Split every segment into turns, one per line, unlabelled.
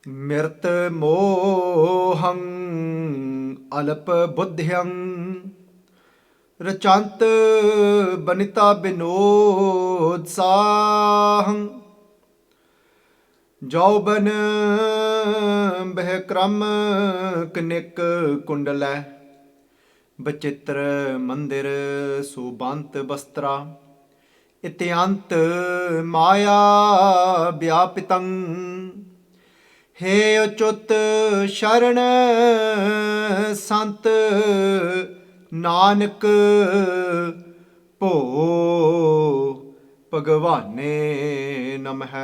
mirat mohan alap buddhyang rachant banita binod sahang jauban beh kram knik kundala bachitra mandir subant bastra इत्यंत माया व्यापितं हे अच्युत शरण संत नानक भो भगवाने नमः।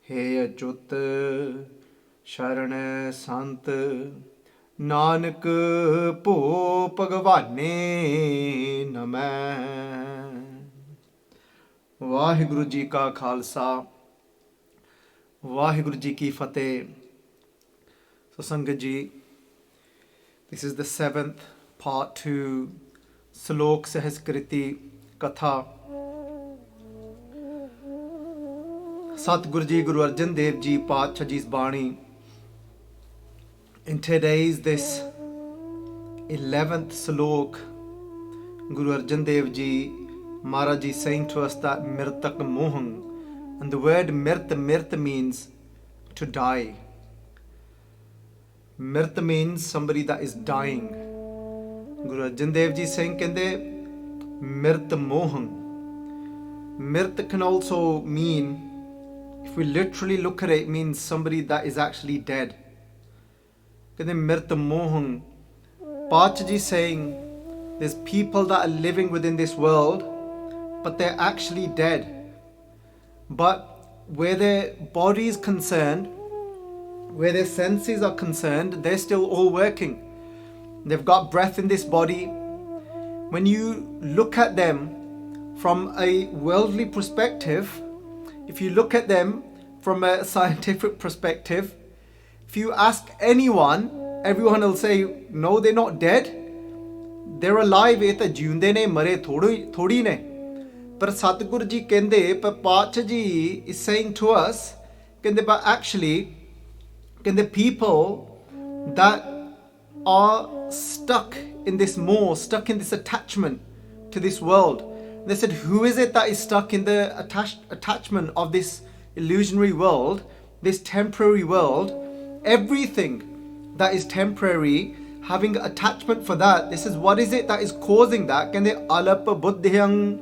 हे अच्युत शरण संत नानक भो भगवाने नमः। वाहिगुरु जी का खालसा वाहिगुरु जी की फतेह। So Sangat ji, this is the 7th part to Salok Sehaskriti Katha. Satguru ji Guru Arjan Dev ji Paatshah ji's Bani. In today's this 11th Salok, Guru Arjan Dev ji Maharaj ji saying to us that mirtak mohan, and the word mirta means to die. Mirta means somebody that is dying. Guru Arjan Dev ji saying kende mirta mohan. Mirta can also mean, if we literally look at it, means somebody that is actually dead. Kende mirta mohan. Paatshah ji saying there's people that are living within this world, but they're actually dead. But where their body is concerned, where their senses are concerned, they're still all working. They've got breath in this body. When you look at them from a worldly perspective, if you look at them from a scientific perspective, if you ask anyone, everyone will say, no, they're not dead. They're alive. Ye ta jiunde ne, mare thodi ne. But Satguru ji kende, but Paatshah ji is saying to us, kende, but actually, kende, people that are stuck in this more, stuck in this attachment to this world. They said, who is it that is stuck in the attachment of this illusionary world, this temporary world? Everything that is temporary, having attachment for that, this is what is it that is causing that? Kende, alapa buddhyang.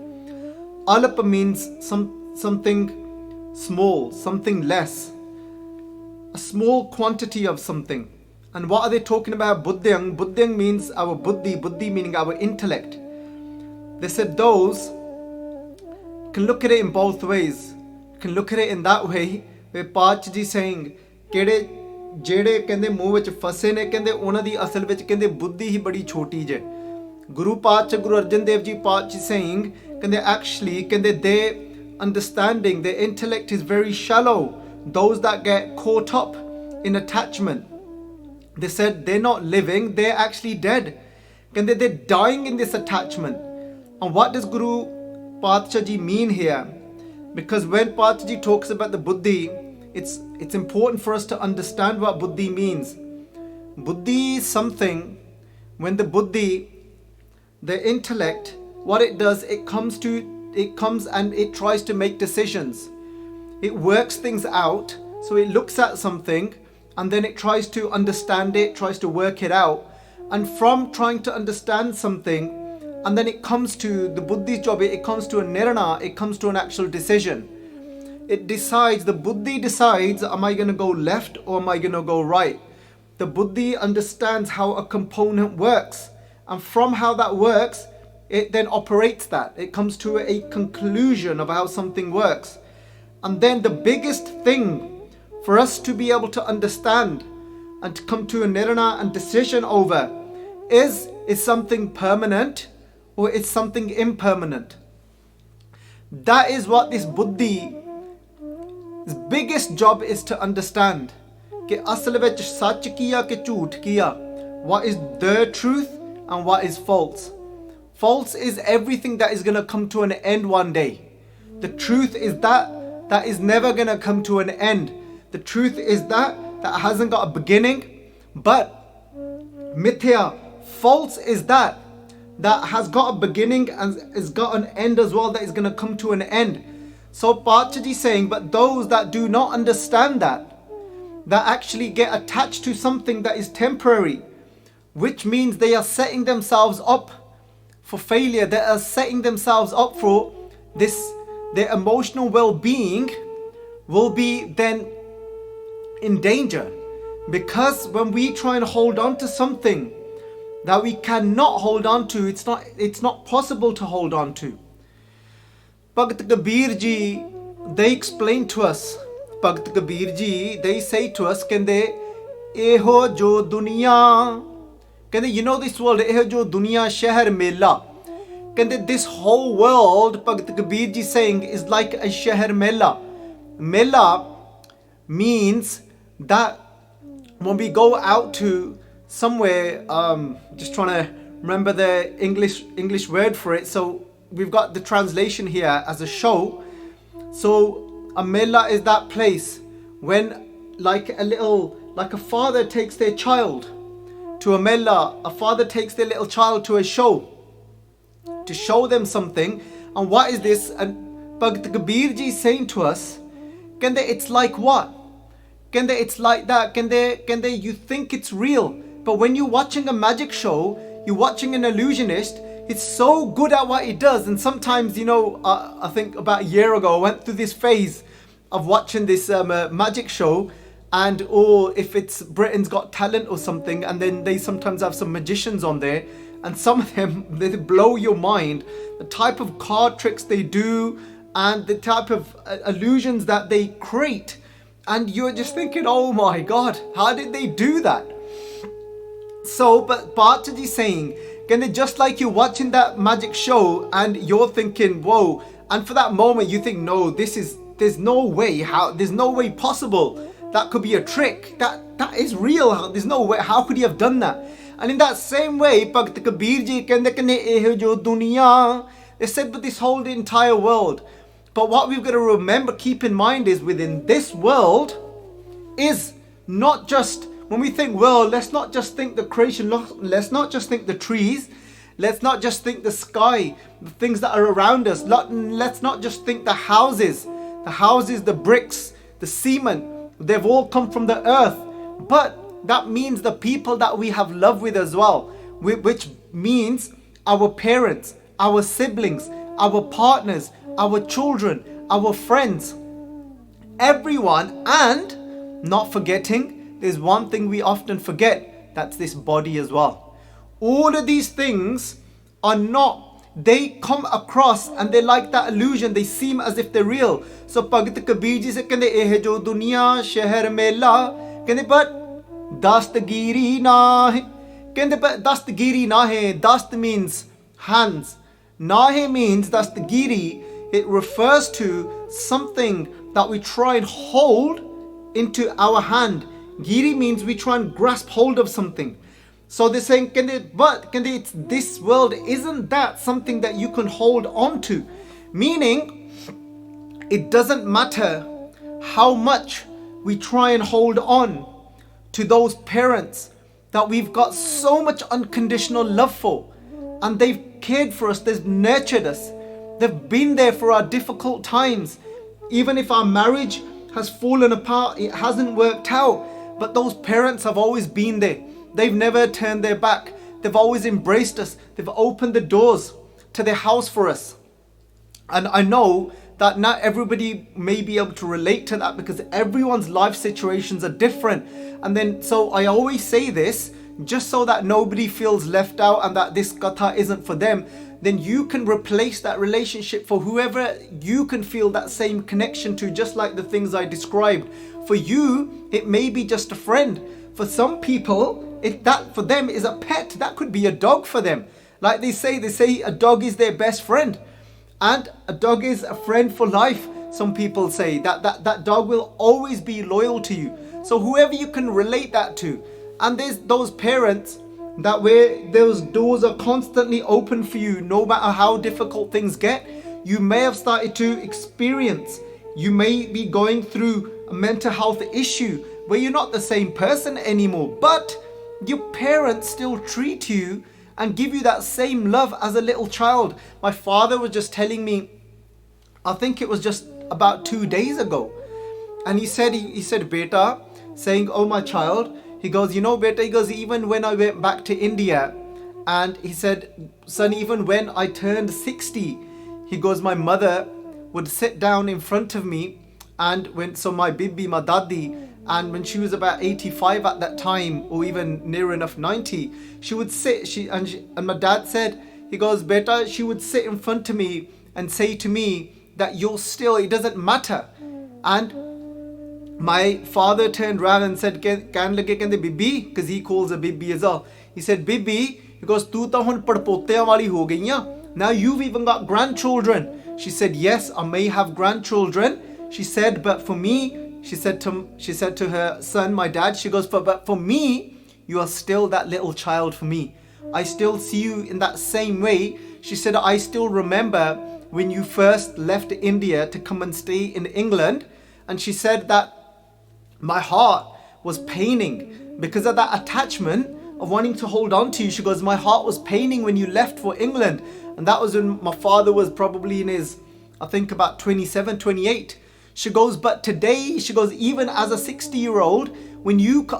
Alapa means something small, something less, a small quantity of something. And what are they talking about? Buddhyang. Buddhyang means our buddhi, buddhi meaning our intellect. They said those can look at it in both ways. Can look at it in that way, where Paatshah ji saying, kede jede kende muh vich fase ne, kende ona di asal vich kende buddhi hi badi choti je. Guru Paatshah, Guru Arjan Dev ji Paatshah saying, kende actually, kende their understanding, their intellect is very shallow. Those that get caught up in attachment, they said they're not living, they're actually dead. Kende they're dying in this attachment. And what does Guru Paatshah ji mean here? Because when Paatshah ji talks about the buddhi, it's important for us to understand what buddhi means. Buddhi is something, when the buddhi, the intellect, what it does, it comes and it tries to make decisions. It works things out. So it looks at something and then it tries to understand it, tries to work it out. And from trying to understand something, and then it comes to the buddhi's job, it comes to a nirana, it comes to an actual decision. It decides, the buddhi decides, am I going to go left or am I going to go right? The buddhi understands how a component works. And from how that works, it then operates that. It comes to a conclusion of how something works. And then the biggest thing for us to be able to understand and to come to a nirana and decision over is something permanent or is something impermanent. That is what this buddhi's biggest job is to understand. Ke asal vich sach kiya ke jhoot kiya. What is the truth and what is false? False is everything that is going to come to an end one day. The truth is that is never going to come to an end. the truth is that hasn't got a beginning. But mithya, false, is that has got a beginning and has got an end as well, that is going to come to an end. So Pachaji is saying, but those that do not understand that actually get attached to something that is temporary, which means they are setting themselves up for failure. They are setting themselves up for this. Their emotional well-being will be then in danger, because when we try and hold on to something that we cannot hold on to, it's not possible to hold on to. Bhagat Kabir ji, they explain to us, Bhagat Kabir ji, they say to us, kende eho jo duniya, kende, you know this world, eho jo duniya sheher mela, kende, this whole world, Bhagat Kabir ji saying, is like a sheher mela. Mela means that when we go out to somewhere, just trying to remember the English word for it. So we've got the translation here as a show. So a mela is that place when like a father takes their child to a mela, a father takes their little child to a show to show them something. And what is this? And Bhagat Kabir ji is saying to us, Kende, it's like what? Kende, it's like that. Kende, you think it's real, but when you're watching a magic show, you're watching an illusionist, it's so good at what he does. And sometimes, you know, I think about a year ago, I went through this phase of watching this magic show, and or if it's Britain's Got Talent or something, and then they sometimes have some magicians on there, and some of them, they blow your mind. The type of card tricks they do, and the type of illusions that they create, and you're just thinking, oh my God, how did they do that? So, but Pachaji is saying, just like you're watching that magic show and you're thinking, whoa, and for that moment you think, no, there's no way, there's no way possible, that could be a trick, that is real, there's no way, how could he have done that? And in that same way, Bhagat Kabir ji they said, but this whole entire world. But what we've got to remember, keep in mind, is within this world is not just, when we think world, let's not just think the creation, let's not just think the trees, let's not just think the sky, the things that are around us, let's not just think the houses, the bricks, the cement, they've all come from the earth. But that means the people that we have love with as well, which means our parents, our siblings, our partners, our children, our friends, everyone. And not forgetting, there's one thing we often forget, that's this body as well. All of these things are not, they come across and they're like that illusion, they seem as if they're real. So Bhagat Kabir ji se kende eh jo duniya sheher mela, kende but dastgiri na hai, kende but dastgiri na hai. Dast means hands, nahe means dastgiri. It refers to something that we try and hold into our hand. Giri means we try and grasp hold of something. So they're saying, it's this world, isn't that something that you can hold on to? Meaning, it doesn't matter how much we try and hold on to those parents that we've got so much unconditional love for, and they've cared for us, they've nurtured us, they've been there for our difficult times. Even if our marriage has fallen apart, it hasn't worked out, but those parents have always been there. They've never turned their back. They've always embraced us. They've opened the doors to their house for us. And I know that not everybody may be able to relate to that, because everyone's life situations are different. And then, so I always say this, just so that nobody feels left out and that this katha isn't for them, then you can replace that relationship for whoever you can feel that same connection to, just like the things I described. For you, it may be just a friend. For some people, that for them is a pet. That could be a dog for them. Like they say a dog is their best friend. And a dog is a friend for life. Some people say that dog will always be loyal to you. So whoever you can relate that to. And there's those parents that where those doors are constantly open for you, no matter how difficult things get. You may have started to experience You may be going through a mental health issue where you're not the same person anymore, but your parents still treat you and give you that same love as a little child. My father was just telling me, I think it was just about 2 days ago, and he said, Beta, saying, oh my child, he goes, you know, Beta, he goes, even when I went back to India, and he said, son, even when I turned 60, he goes, my mother would sit down in front of me, and my bibi, my daddy, and when she was about 85 at that time, or even near enough 90, she would sit, and my dad said, he goes, Beta, she would sit in front of me and say to me that you're still, it doesn't matter. And my father turned around and said, Can lage kende bibi, because he calls her bibi as well. He said, Bibi, he goes, tu ta hun padpoteyan wali ho gayi. Now you've even got grandchildren. She said, yes, I may have grandchildren. She said, but for me, she said to her son, my dad, she goes, but for me, you are still that little child for me. I still see you in that same way. She said, I still remember when you first left India to come and stay in England. And she said that my heart was paining because of that attachment of wanting to hold on to you. She goes, my heart was paining when you left for England. And that was when my father was probably in his, I think about 27, 28. She goes, but today, she goes, even as a 60-year-old,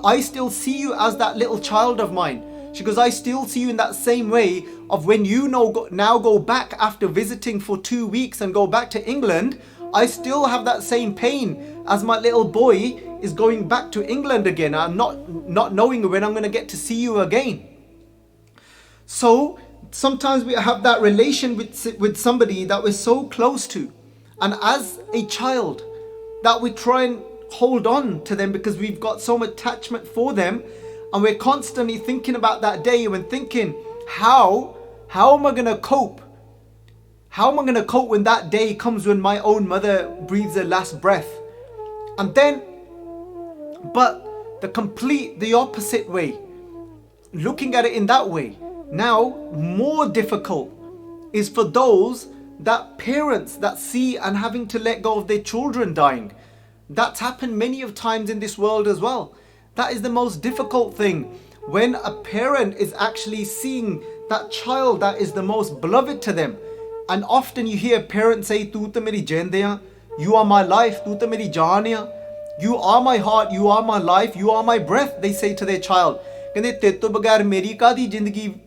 I still see you as that little child of mine. She goes, I still see you in that same way of when you now go back after visiting for 2 weeks and go back to England, I still have that same pain as my little boy is going back to England again. I'm not knowing when I'm going to get to see you again. So sometimes we have that relation with somebody that we're so close to. And as a child, that we try and hold on to them because we've got so much attachment for them. And we're constantly thinking about that day and thinking, how am I going to cope? How am I going to cope when that day comes when my own mother breathes her last breath? And then, but the opposite way, looking at it in that way, now more difficult is for those that parents that see and having to let go of their children dying. That's happened many of times in this world as well. That is the most difficult thing, when a parent is actually seeing that child that is the most beloved to them. And often you hear parents say, "Tu ta meri jaan, you are my life, tu ta meri jaan hai, you are my heart, you are my life, you are my breath," they say to their child. Kehinde te to bagair meri kaadi zindagi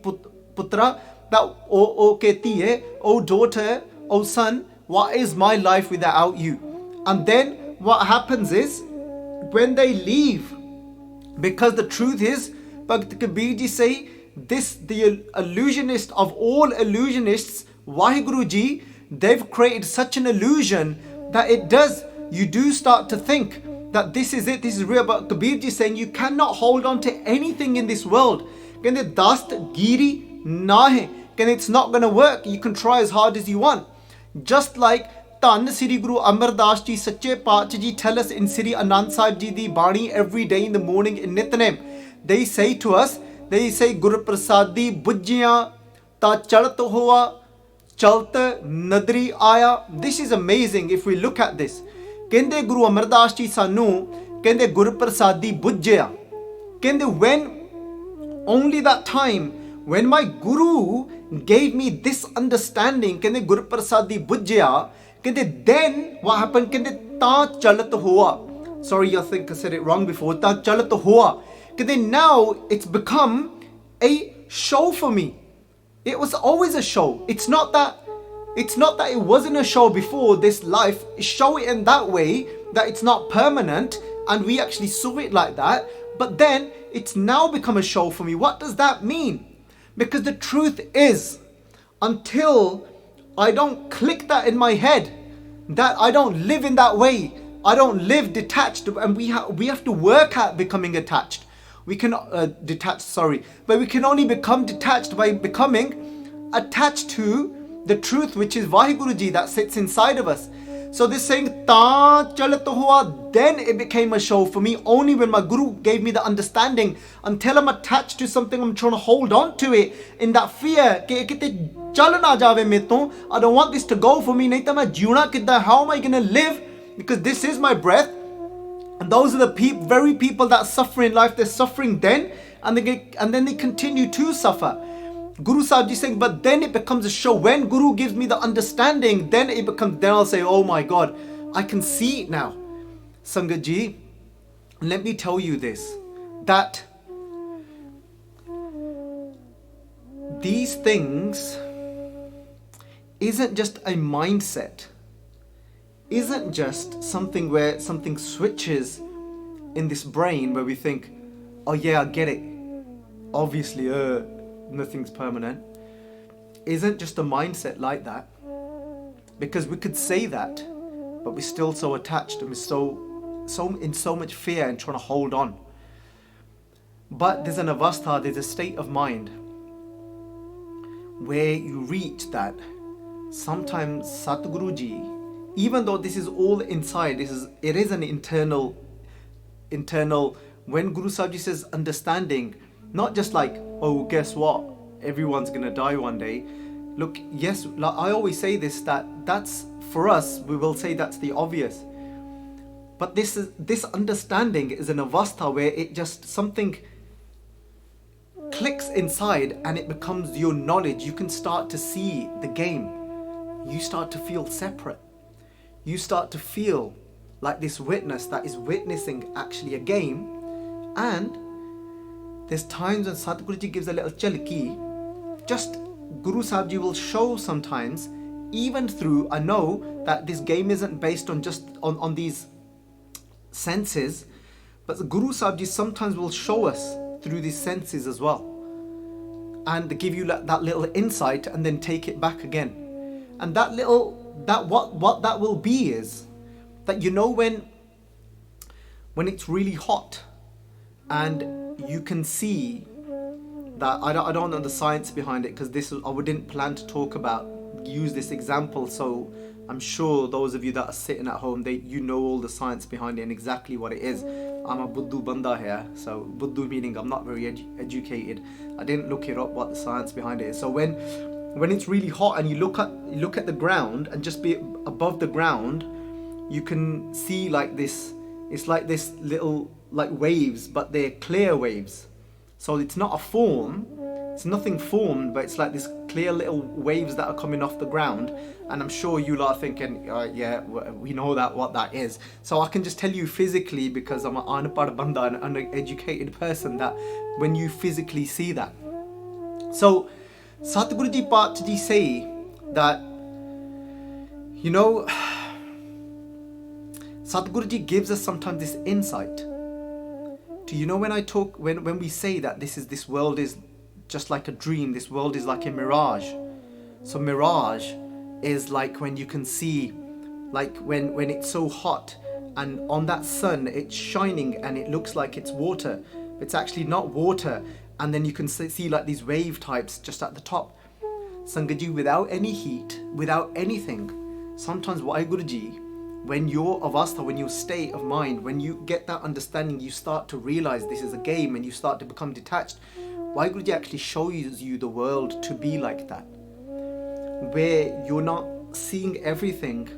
putra, that oh kehti hai, oh daughter, oh son, what is my life without you? And then what happens is, when they leave, because the truth is, Bhakt Kabir ji say, the illusionist of all illusionists, Vaheguru ji, they've created such an illusion that you do start to think that this is it, this is real. But Kabir ji saying, you cannot hold on to anything in this world. Kehinde dast giri na hai. Kehinde it's not going to work. You can try as hard as you want. Just like Dhan Sri Guru Amar Das ji Sache Paatshah ji tell us in Sri Anand Sahib ji di Bani every day in the morning in Nitnem. They say to us, they say, Guru Prasadi bujjiyan ta chalat hoa, chalta nadri aya. This is amazing if we look at this. Kehinde Guru Amar Das ji sanu, kehinde Guru Prasadi bujjiya. Kehinde when only that time when my Guru gave me this understanding, kehinde Guru Prasadi bujjiya, kehinde then what happened, kehinde ta chalat hoa. Sorry, I think I said it wrong before. Ta chalat hoa. Kehinde now it's become a show for me. It was always a show. It's not that it wasn't a show before this life. Show it in that way that it's not permanent, and we actually saw it like that. But then it's now become a show for me. What does that mean? Because the truth is, until I don't click that in my head, that I don't live in that way, I don't live detached, and we have to work at becoming attached. We can but we can only become detached by becoming attached to the truth, which is Vaheguru ji that sits inside of us. So this saying ta chalat hua, then it became a show for me only when my Guru gave me the understanding. Until I'm attached to something, I'm trying to hold on to it in that fear ke kite chal na jave mein to, I don't want this to go for me, nahi ta main jiuna kidda, how am I going to live because this is my breath. And those are the very people that suffer in life. They're suffering then, and then they continue to suffer. Guru Sahib Ji saying, but then it becomes a show. When Guru gives me the understanding, then I'll say, oh my God, I can see it now. Sangat Ji, let me tell you this, that these things isn't just a mindset, isn't just something where something switches in this brain where we think, oh yeah, I get it. Obviously, nothing's permanent. Isn't just a mindset like that. Because we could say that, but we're still so attached and we're so in so much fear and trying to hold on. But there's an avastha, there's a state of mind where you reach that sometimes Satguruji, even though this is all inside, it is an internal, when Guru Sahib Ji says understanding, not just like, oh, guess what, everyone's gonna die one day. Look, yes, like I always say this, that's for us, we will say that's the obvious. But this understanding is an avastha where it just something clicks inside and it becomes your knowledge. You can start to see the game. You start to feel separate. You start to feel like this witness that is witnessing actually a game. And there's times when Satguruji gives a little chalki, just Guru Sahib Ji will show sometimes, even through, I know that this game isn't based on just on these senses, but the Guru Sahib Ji sometimes will show us through these senses as well, and give you that little insight and then take it back again. And what that will be is that, you know, when it's really hot and you can see that, I don't know the science behind it, because I didn't plan to use this example, so I'm sure those of you that are sitting at home, you know all the science behind it and exactly what it is. I'm a Buddhu Banda here, so Buddhu meaning I'm not very educated. I didn't look it up what the science behind it is. So when it's really hot and you look at the ground, and just be above the ground, you can see like this. It's like this little like waves, but they're clear waves. So it's not a form. It's nothing formed, but it's like this clear little waves that are coming off the ground. And I'm sure you lot are thinking, yeah, we know what that is. So I can just tell you physically, because I'm an Anapad Banda, an uneducated person, that when you physically see that. So Satguruji Patji say that, you know, Satguruji gives us sometimes this insight. Do you know when we say that this world is just like a dream, this world is like a mirage. So mirage is like when you can see, like when it's so hot and on that sun it's shining and it looks like it's water. It's actually not water, and then you can see like these wave types just at the top. Sangaji, without any heat, without anything. Sometimes Waheguruji, when your avastha, when your state of mind, when you get that understanding, you start to realize this is a game and you start to become detached. Waheguruji actually shows you the world to be like that, where you're not seeing everything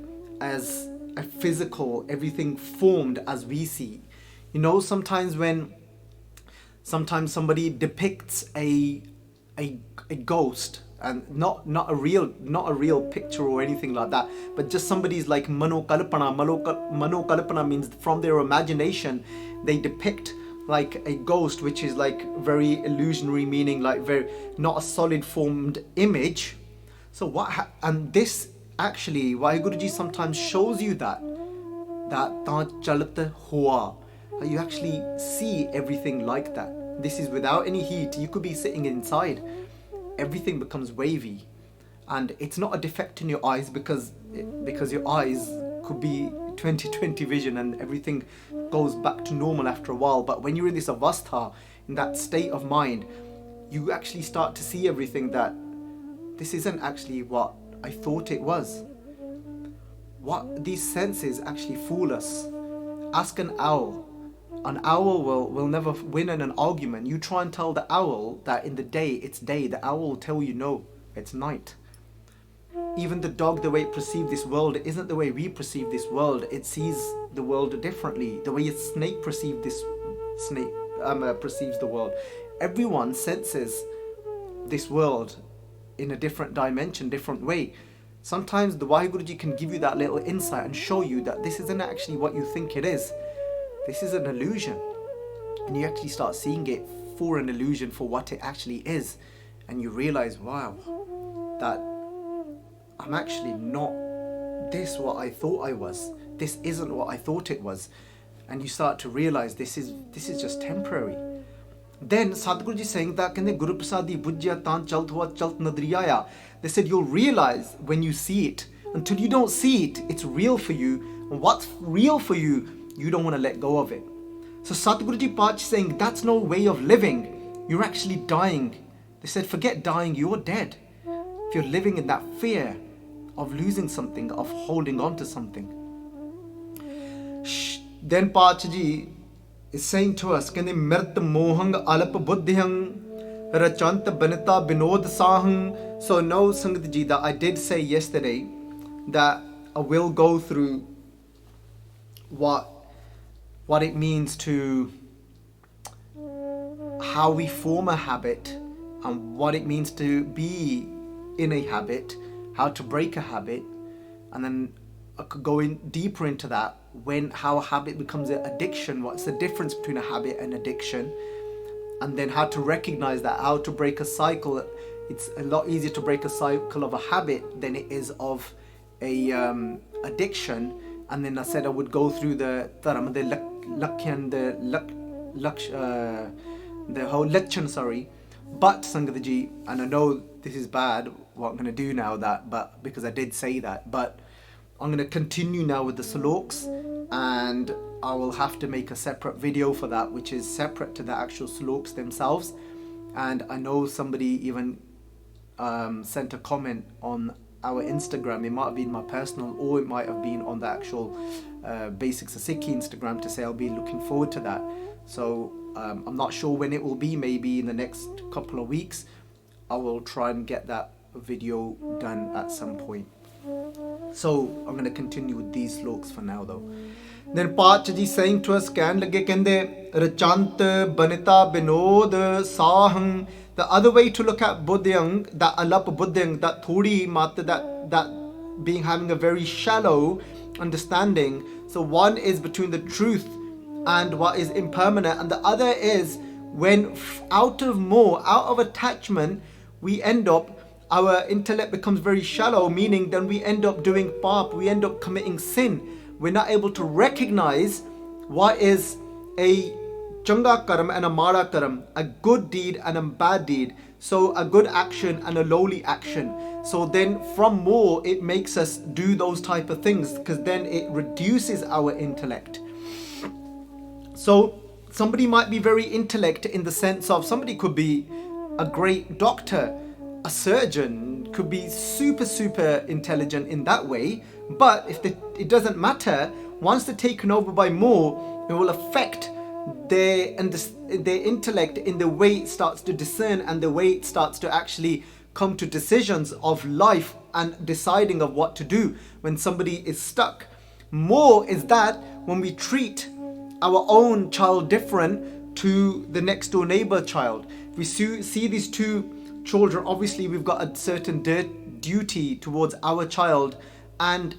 as a physical, everything formed as we see. You know, sometimes somebody depicts a ghost, and not a real picture or anything like that, but just somebody's like manokalpana. Manokalpana means from their imagination they depict like a ghost, which is like very illusionary, meaning like very not a solid formed image. So and this actually Waheguruji sometimes shows you that ta chalat hua, you actually see everything like that. This is without any heat. You could be sitting inside, everything becomes wavy, and it's not a defect in your eyes, because your eyes could be 20/20 vision and everything goes back to normal after a while. But when you're in this avastha, in that state of mind, you actually start to see everything, that this isn't actually what I thought it was. What these senses actually fool us. Ask an owl. An owl will never win in an argument. You try and tell the owl that in the day it's day, the owl will tell you no, it's night. Even the dog, the way it perceives this world isn't the way we perceive this world. It sees the world differently. The way a snake perceives the world. Everyone senses this world in a different dimension, different way. Sometimes the Waheguruji can give you that little insight and show you that this isn't actually what you think it is. This is an illusion. And you actually start seeing it for an illusion, for what it actually is. And you realize, wow, that I'm actually not this what I thought I was. This isn't what I thought it was. And you start to realize this is just temporary. Then Sadhguruji saying that Guru Prasadi Bujya Tan Chalt Hua Chalt Nadriyaya. They said you'll realize when you see it. Until you don't see it, it's real for you. And what's real for you, you don't want to let go of it. So Sadhguruji Pach saying that's no way of living. You're actually dying. They said forget dying, you're dead. If you're living in that fear of losing something, of holding on to something. Then Pachaji is saying to us, mirat mohan alap buddhyang rachant banita binod sahang. So no, Sangatji, that I did say yesterday that I will go through what it means to how we form a habit and what it means to be in a habit, how to break a habit, and then I could go in deeper into that, how a habit becomes an addiction, what's the difference between a habit and addiction, and then how to recognize that, how to break a cycle. It's a lot easier to break a cycle of a habit than it is of a addiction. And then I said I would go through the whole lecture, but Sangatji, and I know this is bad what I'm going to do now, but because I did say that, but I'm going to continue now with the Saloks, and I will have to make a separate video for that, which is separate to the actual Saloks themselves. And I know somebody even sent a comment on our Instagram. It might have been my personal, or it might have been on the actual Basics of Sikhi Instagram, to say I'll be looking forward to that. So I'm not sure when it will be, maybe in the next couple of weeks. I will try and get that video done at some point. So I'm going to continue with these sloks for now though. Then Pachaji saying to us, Rachant Banita Binod Sahang. The other way to look at Buddhyang, that alap Buddhyang, that thodi mata, that being having a very shallow understanding. So one is between the truth and what is impermanent, and the other is when out of attachment, we end up, our intellect becomes very shallow, meaning then we end up doing pap, we end up committing sin. We're not able to recognize what is a changa karam and a mara karam, a good deed and a bad deed. So a good action and a lowly action. So then from more, it makes us do those type of things, because then it reduces our intellect. So somebody might be very intellect in the sense of, somebody could be a great doctor, a surgeon, could be super intelligent in that way, but if it doesn't matter, once they're taken over by more, it will affect their intellect in the way it starts to discern and the way it starts to actually come to decisions of life and deciding of what to do when somebody is stuck. More is that when we treat our own child different to the next door neighbor child. We see these two children, obviously we've got a certain duty towards our child, and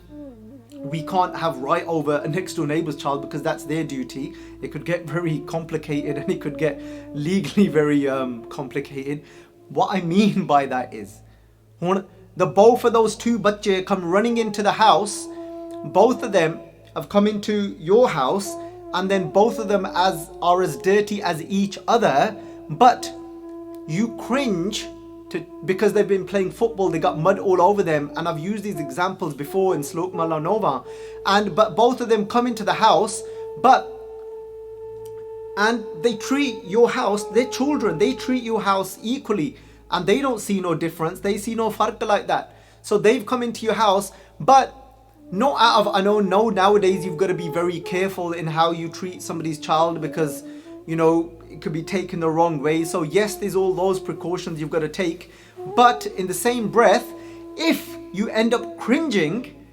we can't have right over a next door neighbor's child because that's their duty. It could get very complicated, and it could get legally very complicated. What I mean by that is, the both of those two bachche come running into the house. Both of them have come into your house, and then both of them are as dirty as each other, but you cringe because they've been playing football, they got mud all over them, and I've used these examples before in Slok Mala Nova, but both of them come into the house, and they treat your house, their children, they treat your house equally, and they don't see no difference, they see no farq like that. So they've come into your house, but not out of, I know nowadays you've got to be very careful in how you treat somebody's child, because it could be taken the wrong way. So yes, there's all those precautions you've got to take, but in the same breath, if you end up cringing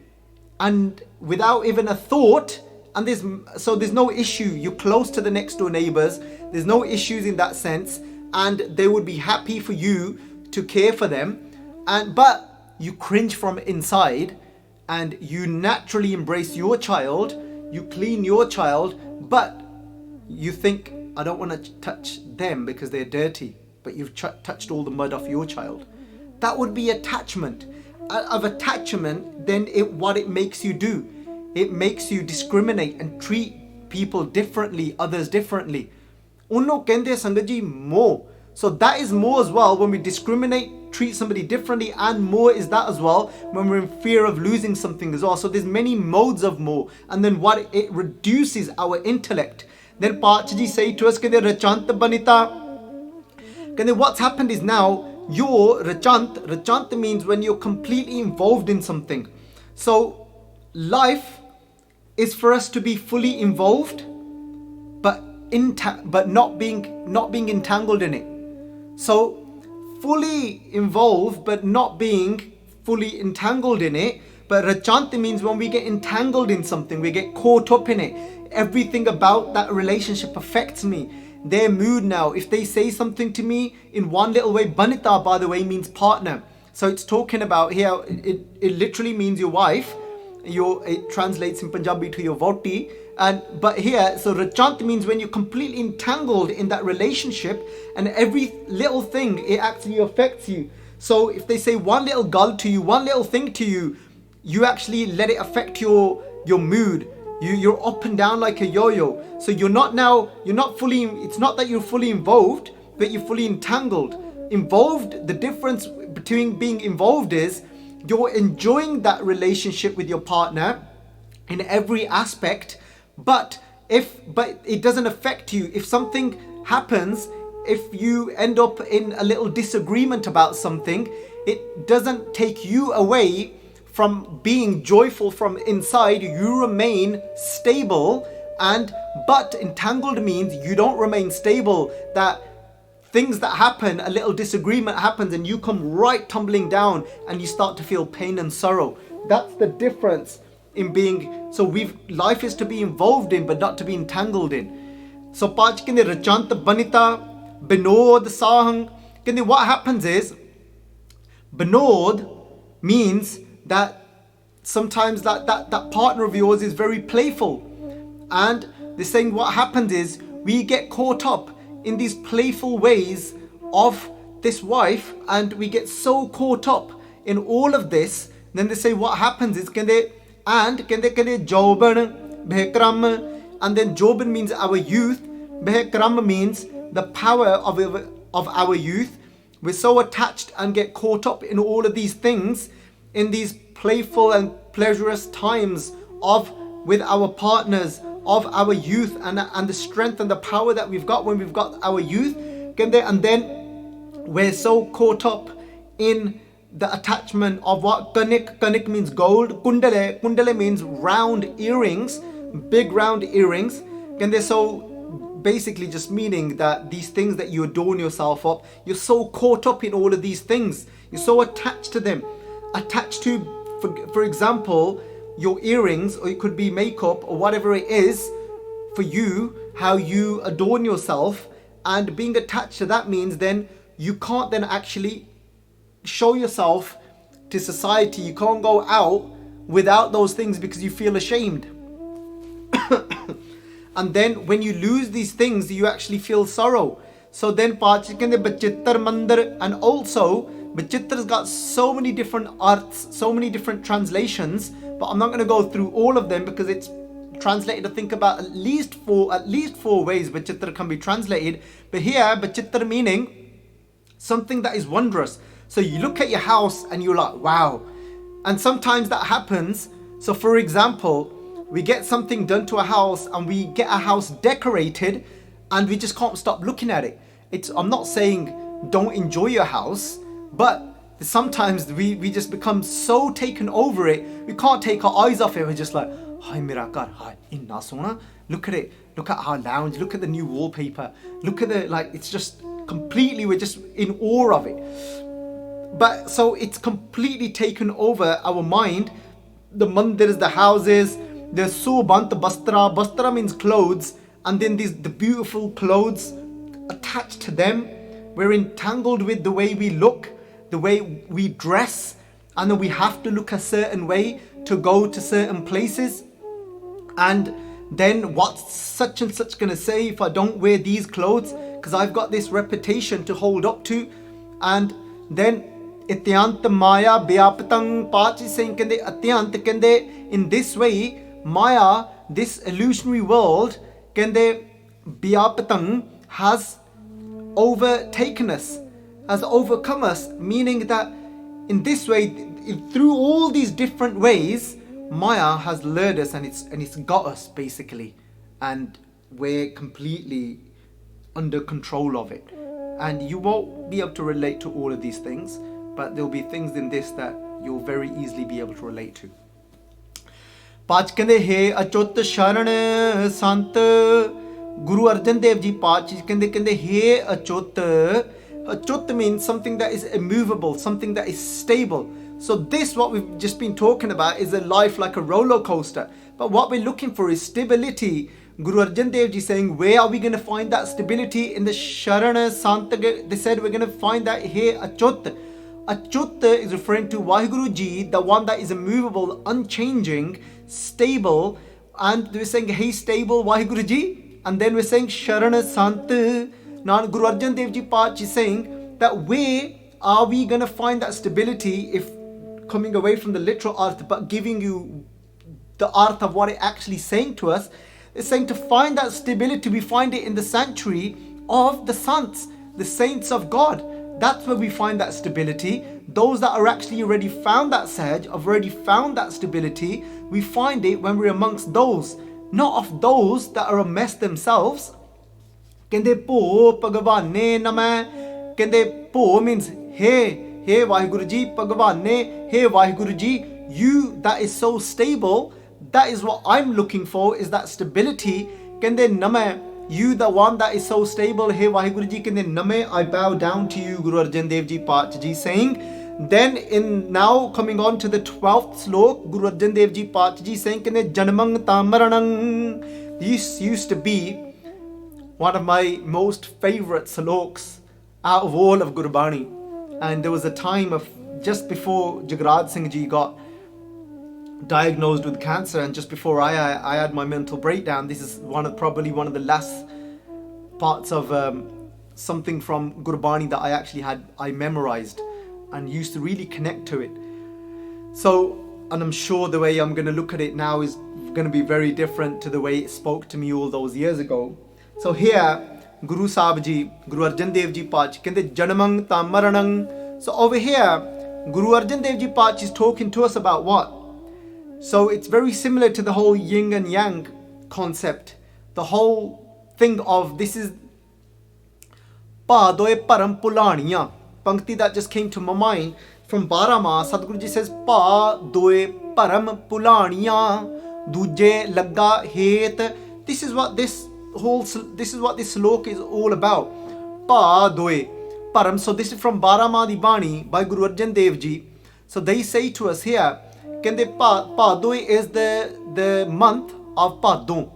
and without even a thought, and there's no issue, you're close to the next door neighbors, there's no issues in that sense, and they would be happy for you to care for them, but you cringe from inside, and you naturally embrace your child, you clean your child, but you think, I don't want to touch them because they're dirty, but you've touched all the mud off your child. That would be attachment. Of attachment, then what it makes you do, it makes you discriminate and treat people differently, others differently. Unno kende sangat ji more. So that is more as well, when we discriminate, treat somebody differently, and more is that as well when we're in fear of losing something as well. So there's many modes of more, and then what it reduces our intellect. Then Pachaji say to us, kende rachant banita. Kende what's happened is now your rachant means when you're completely involved in something. So life is for us to be fully involved, but not being entangled in it. So fully involved but not being fully entangled in it. But rachant means when we get entangled in something, we get caught up in it. Everything about that relationship affects me. Their mood now, if they say something to me in one little way, banita by the way means partner. So it's talking about here, it literally means your wife. It translates in Punjabi to your voti. But here, so rachant means when you're completely entangled in that relationship, and every little thing, it actually affects you. So if they say one little gal to you, one little thing to you, you actually let it affect your mood. You're up and down like a yo-yo. So it's not that you're fully involved, but you're fully entangled. Involved, the difference between being involved is you're enjoying that relationship with your partner in every aspect, but it doesn't affect you. If something happens, if you end up in a little disagreement about something, it doesn't take you away from being joyful from inside. You remain stable, but entangled means you don't remain stable. That things that happen, a little disagreement happens and you come right tumbling down and you start to feel pain and sorrow. That's the difference in being. So life is to be involved in but not to be entangled in. So Pach kende rachant banita binod sahang. Kende what happens is, binod means that sometimes that partner of yours is very playful, and they're saying what happens is we get caught up in these playful ways of this wife, and we get so caught up in all of this. Then they say what happens is kende joban behkram, and then joban means our youth, behkram means the power of our youth. We're so attached and get caught up in all of these things, in these playful and pleasurous times with our partners of our youth, and the strength and the power that we've got when we've got our youth. And then we're so caught up in the attachment of what kanik means gold, kundale means round earrings, big round earrings. And they're so basically just meaning that these things that you adorn yourself up, you're so caught up in all of these things, you're so attached to them. Attached to, for example, your earrings, or it could be makeup or whatever it is for you, how you adorn yourself, and being attached to that means then you can't then actually show yourself to society. You can't go out without those things because you feel ashamed. And then when you lose these things, you actually feel sorrow. So then Pachikande Bachittar Mandar, and also Bachittar's got so many different arts, so many different translations, but I'm not going to go through all of them because it's translated, I think, about at least four ways Bachittar can be translated. But here, Bachittar meaning something that is wondrous. So you look at your house and you're like, wow. And sometimes that happens. So for example, we get something done to a house and we get a house decorated and we just can't stop looking at it. I'm not saying don't enjoy your house, but sometimes we just become so taken over it, we can't take our eyes off it. We're just like, hi mera ghar, hi inna sona, look at it, look at our lounge, look at the new wallpaper, look at it's just completely, we're just in awe of it. But so it's completely taken over our mind. The mandirs, the houses, there's sobant bastra. Bastra means clothes, and then the beautiful clothes attached to them. We're entangled with the way we look, the way we dress, and then we have to look a certain way to go to certain places. And then what's such and such gonna say if I don't wear these clothes, because I've got this reputation to hold up to. And then Ityant Maya Vyapatang Pach is saying kende Atyant kende, in this way Maya, this illusionary world, kende Vyapatang, has overtaken us, has overcome us, meaning that in this way, through all these different ways, Maya has lured us, and it's got us basically, and we're completely under control of it. And you won't be able to relate to all of these things, but there'll be things in this that you'll very easily be able to relate to. Pach kende he achot sharan sant. Guru Arjan Dev Ji Pach kende he achot. Achot means something that is immovable, something that is stable. So this, what we've just been talking about, is a life like a roller coaster. But what we're looking for is stability. Guru Arjan Dev Ji saying, where are we going to find that stability? In the Sharana Sant, they said we're going to find that here, Achut. Achut is referring to Vaheguru Ji, the one that is immovable, unchanging, stable. And we're saying, hey, stable Vaheguru Ji. And then we're saying Sharana Sant. Now Guru Arjan Dev Ji Pach is saying that where are we going to find that stability, if coming away from the literal arth, but giving you the arth of what it actually saying to us. It's saying to find that stability, we find it in the sanctuary of the saints, the saints of God. That's where we find that stability. Those that are actually already found that sahaj, have already found that stability, we find it when we're amongst those, not of those that are a mess themselves. Kende po Bhagavane Namah. Kende po means hey Vaheguru Ji, Bhagavane, hey Vaheguru Ji, you that is so stable, that is what I'm looking for, is that stability. Kende Namah, you the one that is so stable, hey Vaheguru Ji, kende Namah, I bow down to you, Guru Arjan Dev Ji Pach Ji saying. Then in now coming on to the 12th slok, Guru Arjan Dev Ji Pach Ji saying, kende Janmang Tamaranang. This used to be one of my most favorite sloks out of all of Gurbani. And there was a time of just before Jagraj Singh Ji got diagnosed with cancer, and just before I had my mental breakdown. This is probably one of the last parts of something from Gurbani that I memorized and used to really connect to it. So, and I'm sure the way I'm going to look at it now is going to be very different to the way it spoke to me all those years ago. So here, Guru Sahib Ji, Guru Arjan Dev Ji Pach, kende Janmang Tamaranang. So over here, Guru Arjan Dev Ji Pach is talking to us about what? So it's very similar to the whole yin and yang concept. The whole thing of this is Pa doe param pulaniya. Pankti that just came to my mind from Barama. Sadhguru Ji says Pa doe param pulaniya. Duje lagga het. This is what this slok is all about. Pa doe param. So this is from Barama Di Bani by Guru Arjan Dev Ji. So they say to us here, Kende Padoi is the month of Padon.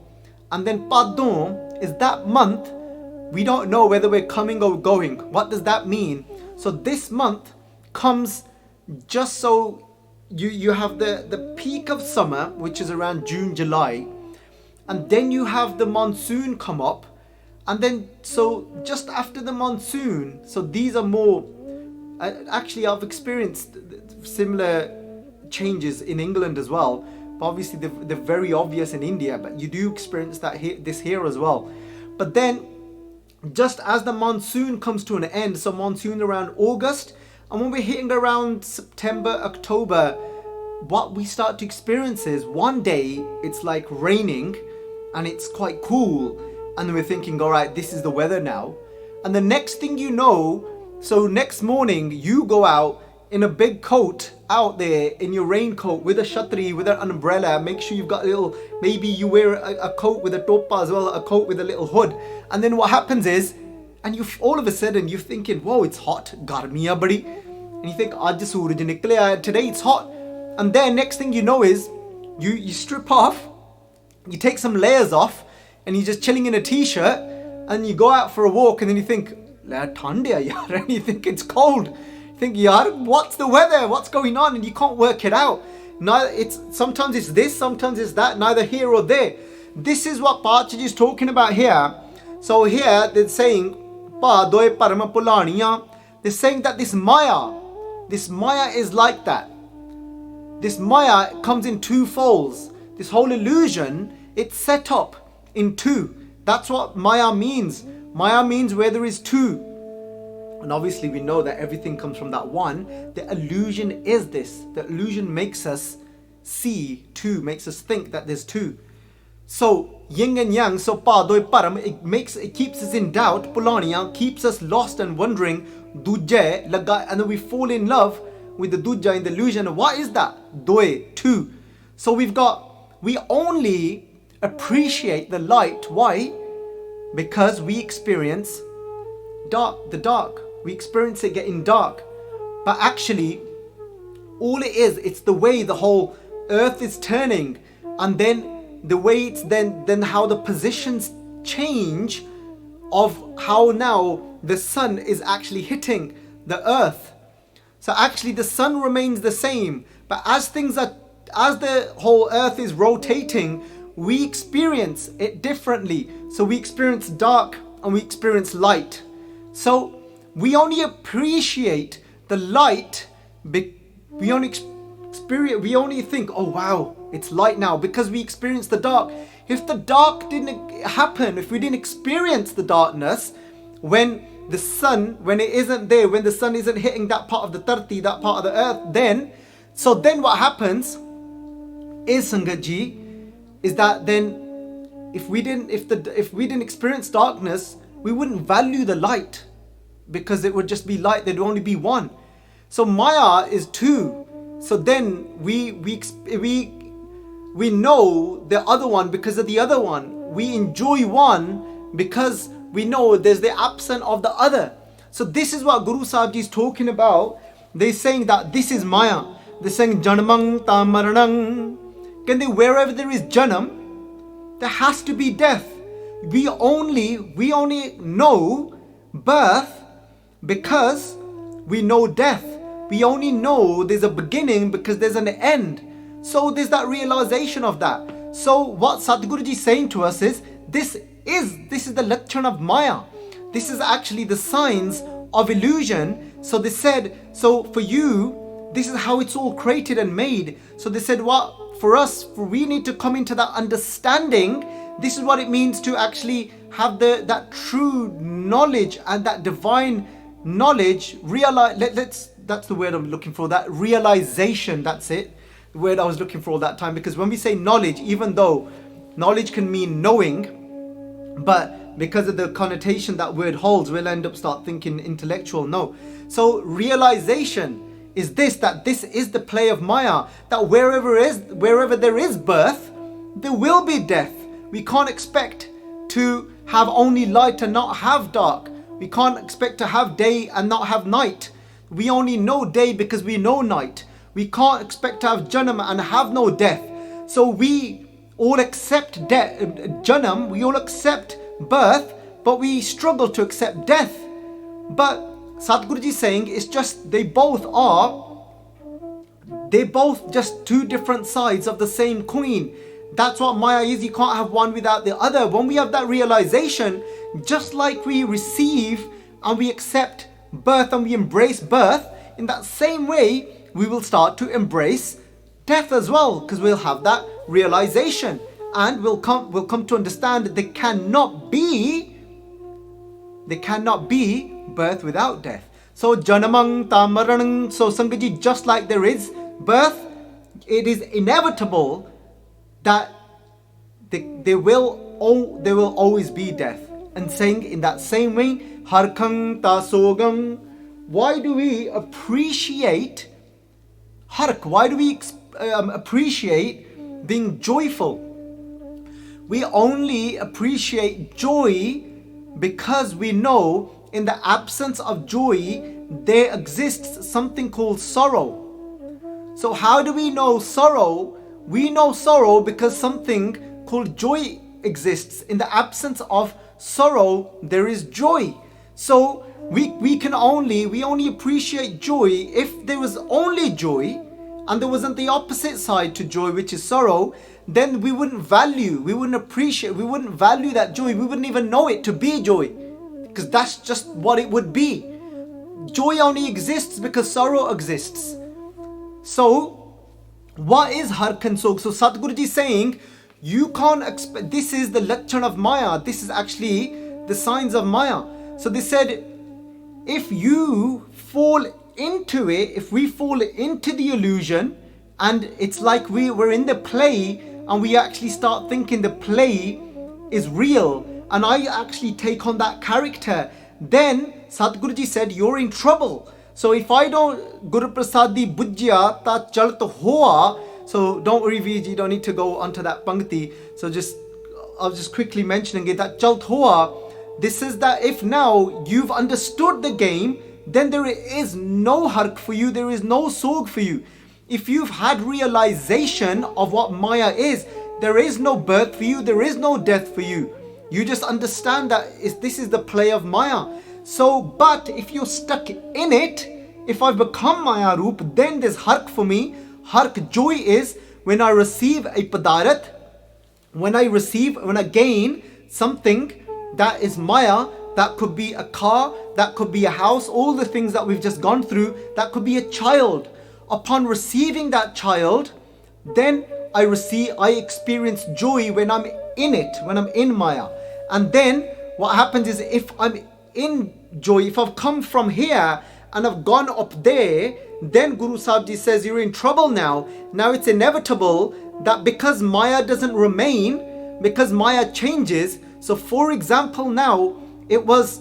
And then Padon is that month. We don't know whether we're coming or going. What does that mean? So this month comes just so you have the peak of summer, which is around June, July. And then you have the monsoon come up. And then so just after the monsoon, so these are more, actually I've experienced similar changes in England as well, but obviously they're very obvious in India, but you do experience that here as well. But then just as the monsoon comes to an end, so monsoon around August, and when we're hitting around September, October, what we start to experience is one day it's like raining and it's quite cool, and then we're thinking, all right, this is the weather now. And the next thing you know, so next morning you go out in a big coat out there, in your raincoat, with a shatri, with an umbrella. Make sure you've got a little, maybe you wear a coat with a topa as well, a coat with a little hood. And then what happens is, and you all of a sudden you're thinking, whoa, it's hot, garmiya badi. and you think, Aaj sooraj niklaya, today it's hot. And then next thing you know is, you strip off, you take some layers off, and you're just chilling in a t-shirt, and you go out for a walk, and then you think, and you think it's cold. You think, yaar, what's the weather? What's going on? And you can't work it out. Sometimes it's this, sometimes it's that, neither here or there. This is what Pachaji is talking about here. So here they're saying, they're saying that this Maya is like that. This Maya comes in two folds. This whole illusion, it's set up in two. That's what Maya means. Maya means where there is two. And obviously we know that everything comes from that one. The illusion is this. The illusion makes us see two, makes us think that there's two. So yin and yang, so pa doi param, it keeps us in doubt, pulaniya, keeps us lost and wondering, dujje laga, and then we fall in love with the dujja in the illusion. What is that? Doi, two. So we only appreciate the light. Why? Because we experience the dark. We experience it getting dark. But actually, all it is, it's the way the whole earth is turning, and then the way it's then how the positions change of how now the sun is actually hitting the earth. So actually the sun remains the same, but as the whole earth is rotating, we experience it differently. So we experience dark and we experience light. So we only appreciate the light, we only think, oh wow, it's light now, because we experience the dark. If the dark didn't happen, if we didn't experience the darkness, when the sun isn't hitting that part of the Tarti, that part of the earth, then what happens is, Sangatji, is that then if we didn't experience darkness, we wouldn't value the light, because it would just be light, there'd only be one. So Maya is two. So then we know the other one because of the other one. We enjoy one because we know there's the absence of the other. So this is what Guru Sahib Ji is talking about. They're saying that this is Maya. They're saying Janamang Tamaranang. Wherever there is Janam, there has to be death. We only know birth because we know death. We only know there's a beginning because there's an end. So there's that realization of that. So what Sadhguruji is saying to us is, this is the lecture of Maya. This is actually the signs of illusion. So they said, so for you, this is how it's all created and made. So they said, we need to come into that understanding. This is what it means to actually have that true knowledge and that divine knowledge. That's the word I'm looking for, that realization, that's it. The word I was looking for all that time, because when we say knowledge, even though knowledge can mean knowing, but because of the connotation that word holds, we'll end up start thinking intellectual. No. So realization is that this is the play of Maya, that wherever there is birth, there will be death. We can't expect to have only light and not have dark. We can't expect to have day and not have night. We only know day because we know night. We can't expect to have Janam and have no death. So we all accept Janam, we all accept birth, but we struggle to accept death. But Sadhguruji is saying it's just they're both just two different sides of the same coin. That's what Maya is. You can't have one without the other. When we have that realization, just like we receive and we accept birth and we embrace birth, in that same way we will start to embrace death as well, because we'll have that realization and we'll come to understand that there cannot be birth without death. So Janamang Tamaranang, so Sangaji, just like there is birth, it is inevitable that there will always be death. And saying in that same way, Harkang Tasogam, why do we appreciate Hark? Why do we appreciate being joyful? We only appreciate joy because we know in the absence of joy, there exists something called sorrow. So how do we know sorrow? We know sorrow because something called joy exists. In the absence of sorrow, there is joy. So we only appreciate joy if there was only joy and there wasn't the opposite side to joy, which is sorrow. Then we wouldn't value that joy. We wouldn't even know it to be joy, because that's just what it would be. Joy only exists because sorrow exists. So what is hark and sokh? So Satguruji is saying, you can't expect, this is the lecture of Maya. This is actually the signs of Maya. So they said, if you fall into it, if we fall into the illusion, and it's like we're in the play and we actually start thinking the play is real, and I actually take on that character, then Sadhguruji said, you're in trouble. So if I don't, Guru Prasadi Bujya ta chalt hoa. So don't worry, Vij, you don't need to go onto that Pangti. So I'll just quickly mentioning it, that chalt hoa. This is that if now you've understood the game, then there is no hark for you, there is no sog for you. If you've had realization of what Maya is, there is no birth for you, there is no death for you. You just understand that this is the play of Maya. So, but if you're stuck in it, if I've become Maya Roop, then there's hark for me. Hark, joy is when I receive a padarat, when I gain something that is Maya. That could be a car, that could be a house, all the things that we've just gone through. That could be a child. Upon receiving that child, then I experience joy when I'm in it, when I'm in Maya. And then what happens is, if I'm in joy, if I've come from here and I've gone up there, then Guru Sahib Ji says, you're in trouble now. Now it's inevitable that because Maya doesn't remain, because Maya changes. So for example, now it was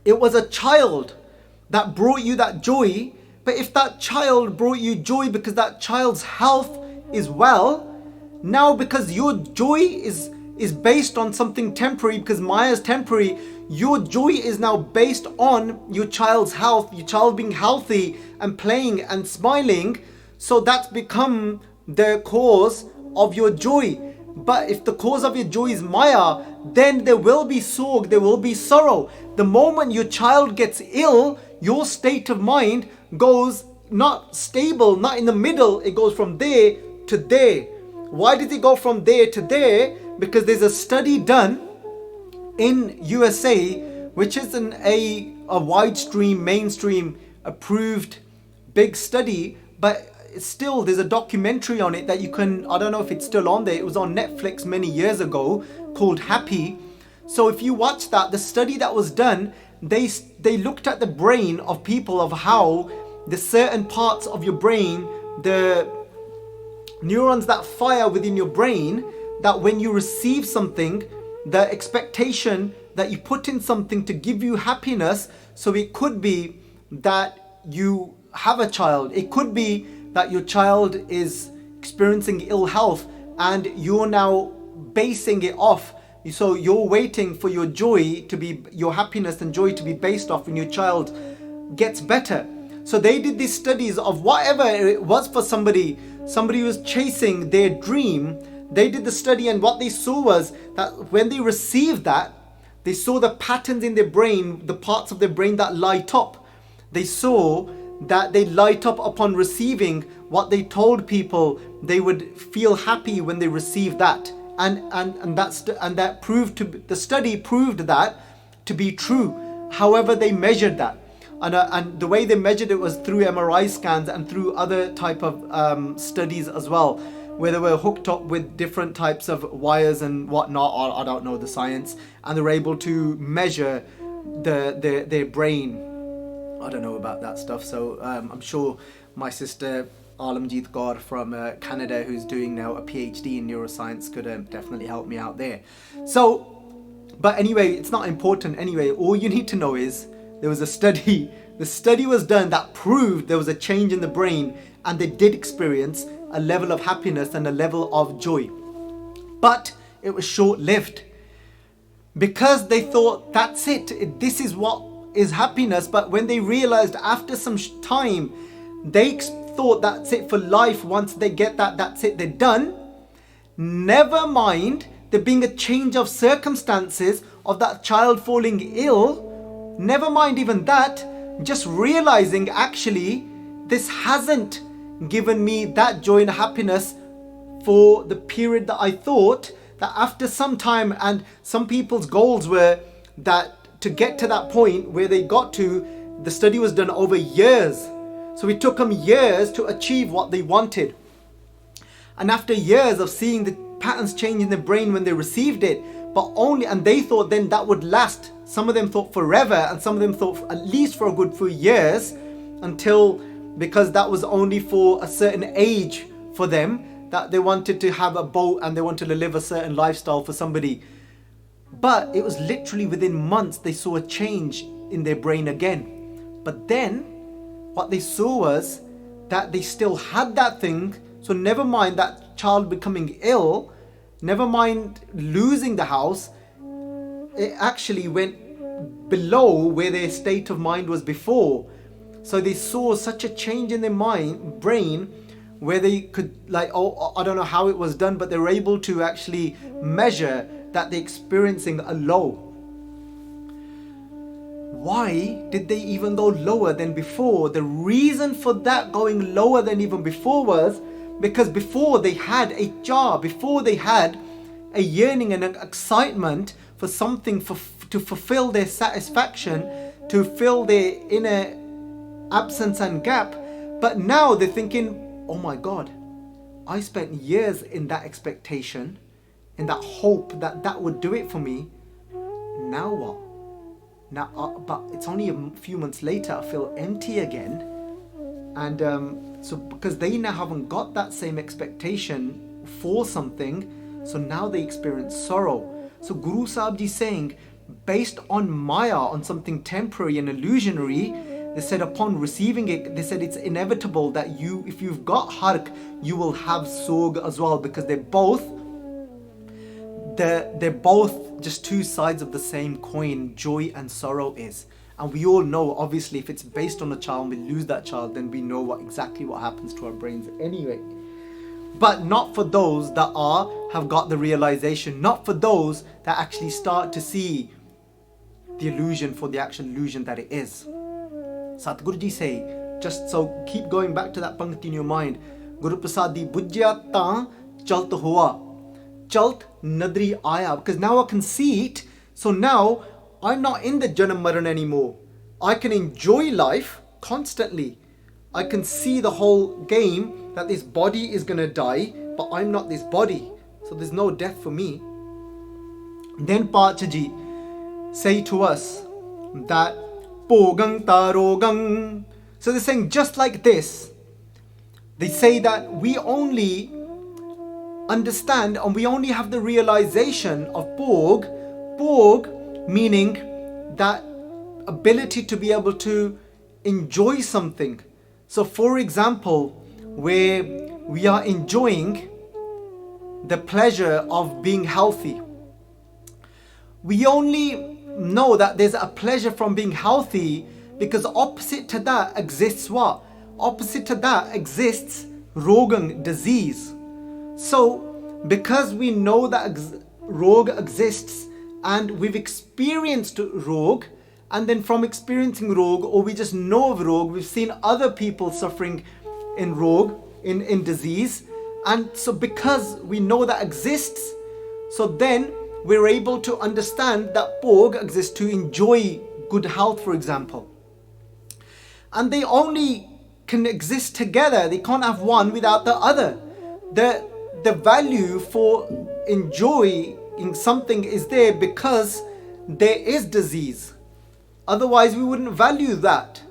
a child that brought you that joy. But if that child brought you joy because that child's health is well, now because your joy is based on something temporary, because Maya is temporary, your joy is now based on your child's health, your child being healthy and playing and smiling. So that's become the cause of your joy. But if the cause of your joy is Maya, then there will be sog, there will be sorrow. The moment your child gets ill, your state of mind goes not stable, not in the middle. It goes from there to there. Why did it go from there to there? Because there's a study done in USA, which is a widestream, mainstream, approved big study, but still there's a documentary on it that you can, I don't know if it's still on there, it was on Netflix many years ago, called Happy. So if you watch that, the study that was done, they looked at the brain of people, of how the certain parts of your brain, the neurons that fire within your brain, that when you receive something, the expectation that you put in something to give you happiness. So it could be that you have a child, it could be that your child is experiencing ill health and you're now basing it off. So you're waiting for your joy to be, your happiness and joy to be based off when your child gets better. So they did these studies of whatever it was for somebody who was chasing their dream. They did the study, and what they saw was that when they received that, they saw the patterns in their brain, the parts of their brain that light up. They saw that they light up upon receiving what they told people. They would feel happy when they received that, and that proved to, the study proved that to be true. However, they measured that, and the way they measured it was through MRI scans and through other type of studies as well, where they were hooked up with different types of wires and whatnot, or I don't know the science, and they were able to measure their brain. I don't know about that stuff, so I'm sure my sister Alamjeet Kaur from Canada, who's doing now a PhD in neuroscience, could definitely help me out there. So, but anyway, it's not important anyway. All you need to know is there was a study. The study was done that proved there was a change in the brain, and they did experience a level of happiness and a level of joy. But it was short-lived, because they thought, that's it. This is what is happiness, but when they realized after some time, they thought that's it for life. Once they get that, that's it, they're done. Never mind there being a change of circumstances of that child falling ill. Never mind even that. Just realizing actually this hasn't given me that joy and happiness for the period that I thought, that after some time, and some people's goals were that to get to that point where they got to, the study was done over years. So it took them years to achieve what they wanted. And after years of seeing the patterns change in their brain when they received it, and they thought then that would last. Some of them thought forever, and some of them thought at least for a good few years, because that was only for a certain age for them, that they wanted to have a boat and they wanted to live a certain lifestyle for somebody. But it was literally within months they saw a change in their brain again. But then what they saw was that they still had that thing. So never mind that child becoming ill, never mind losing the house, it actually went below where their state of mind was before. So they saw such a change in their brain, where they could, I don't know how it was done, but they were able to actually measure that they're experiencing a low. Why did they even go lower than before? The reason for that going lower than even before was because before they had a job, before they had a yearning and an excitement for something to fulfill their satisfaction, to fill their inner absence and gap. But now they're thinking, oh my God, I spent years in that expectation, in that hope that that would do it for me. Now what? But it's only a few months later, I feel empty again. And so because they now haven't got that same expectation for something, so now they experience sorrow. So Guru Sahib Ji saying, based on Maya, on something temporary and illusionary, they said upon receiving it, they said it's inevitable that if you've got hark, you will have sog as well, because they're both just two sides of the same coin. Joy and sorrow is. And we all know, obviously, if it's based on a child, we lose that child, then we know exactly what happens to our brains anyway. But not for those that have got the realization, not for those that actually start to see the illusion for the actual illusion that it is. Satguru Ji say, just so keep going back to that pankti in your mind. Guru Prasadi bujya ta chalt hua, chalt nadri aya, because now I can see it. So now I'm not in the Janam Maran anymore. I can enjoy life constantly. I can see the whole game that this body is going to die, but I'm not this body. So there's no death for me. Then Pachaji say to us that Pogang Tarogang. So they're saying just like this. They say that we only understand and we only have the realization of Pog meaning that ability to be able to enjoy something. So for example, where we are enjoying the pleasure of being healthy, we only know that there's a pleasure from being healthy because opposite to that exists what? Opposite to that exists rogan, disease. So because we know that rog exists and we've experienced rog, and then from experiencing rog, or we just know of rog, we've seen other people suffering in rog, in disease, and so because we know that exists, so then we're able to understand that Pog exists to enjoy good health, for example. And they only can exist together. They can't have one without the other. The value for enjoying something is there because there is disease. Otherwise, we wouldn't value that.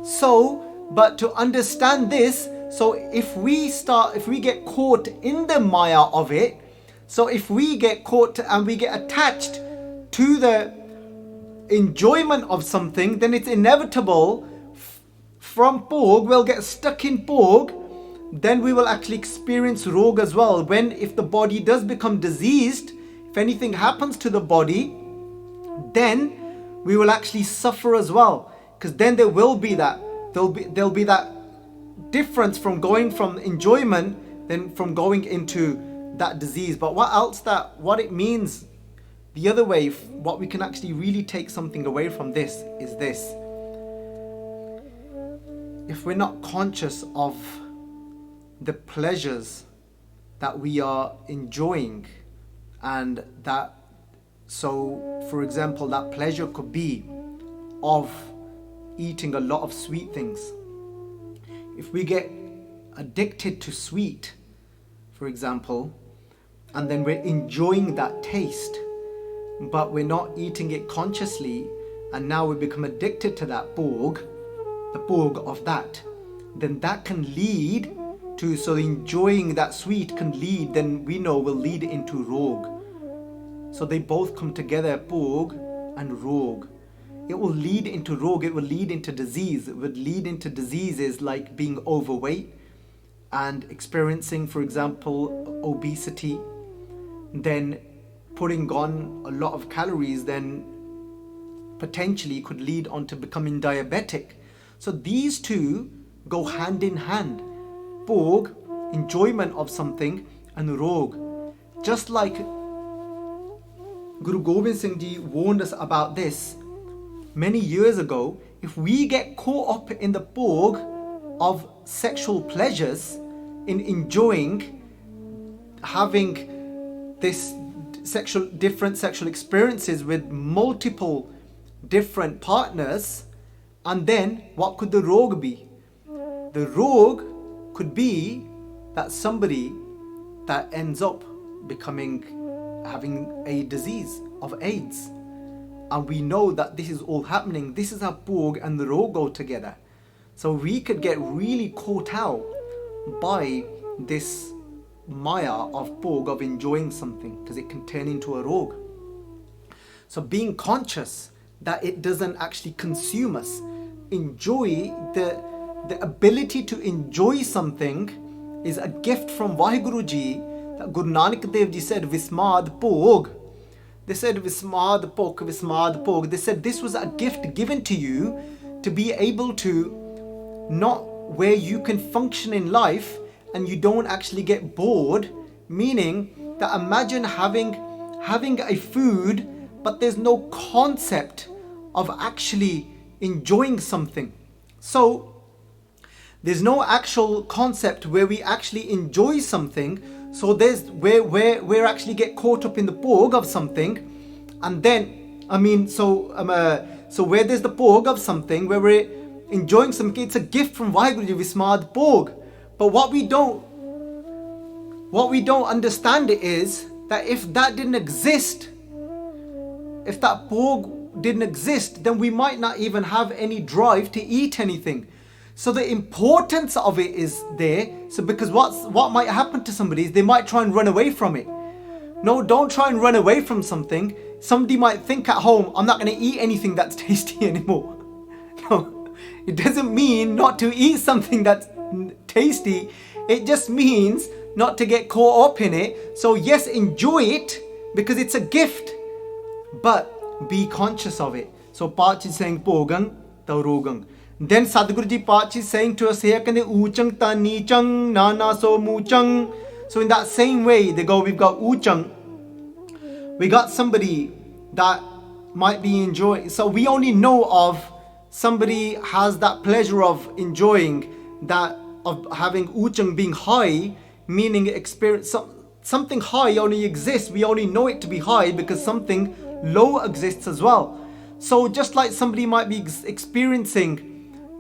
So, but to understand this, so if we get caught in the Maya of it, so if we get caught and we get attached to the enjoyment of something, then it's inevitable from Pog, we'll get stuck in Pog, then we will actually experience Rog as well. If the body does become diseased, if anything happens to the body, then we will actually suffer as well, because then there'll be that difference from going from enjoyment then from going into that disease. But what it means the other way, what we can actually really take something away from this is this: if we're not conscious of the pleasures that we are enjoying, and that, so for example, that pleasure could be of eating a lot of sweet things. If we get addicted to sweet, for example, and then we're enjoying that taste, but we're not eating it consciously, and now we become addicted to that the bhog of that, then that can lead to, so enjoying that sweet can lead, then we know will lead into rog. So they both come together, bhog and rog. It will lead into rog, it will lead into disease. It would lead into diseases like being overweight and experiencing, for example, obesity, then putting on a lot of calories, then potentially could lead on to becoming diabetic. So these two go hand in hand. Bhog, enjoyment of something, and rog. Just like Guru Gobind Singh Ji warned us about this many years ago, if we get caught up in the bhog of sexual pleasures, in enjoying having this different sexual experiences with multiple different partners, and then what could the rog be? The rog could be that somebody that ends up having a disease of AIDS. And we know that this is all happening. This is how bhog and the rog go together. So we could get really caught out by this maya of bhog, of enjoying something, because it can turn into a rog. So being conscious that it doesn't actually consume us, enjoy the ability to enjoy something is a gift from Vaheguru Ji. That Guru Nanak Dev Ji said, Vismad Bhog. They said Vismad Bhog. They said this was a gift given to you to be able to not, where you can function in life and you don't actually get bored, meaning that imagine having a food but there's no concept of actually enjoying something. So there's no actual concept where we actually enjoy something. So there's where we actually get caught up in the bhog of something, and then so where there's the bhog of something, where we're enjoying something, it's a gift from Vaheguru Ji, Vismad Bhog. But what we don't understand it is that if that didn't exist, if that bhog didn't exist, then we might not even have any drive to eat anything. So the importance of it is there. So because what might happen to somebody is they might try and run away from it. No, don't try and run away from something. Somebody might think at home, I'm not going to eat anything that's tasty anymore. No, it doesn't mean not to eat something that's tasty. It just means not to get caught up in it. So yes, enjoy it because it's a gift, but be conscious of it. So Pach is saying Bhogang Taurogang. Then Sadhguru Ji Pach is saying to us here, Uchang ta nichang nana so muchang. So in that same way they go, we've got Uchang. We got somebody that might be enjoying. So we only know of somebody has that pleasure of enjoying that, of having Uchang being high, meaning experience something high only exists. We only know it to be high because something low exists as well. So just like somebody might be experiencing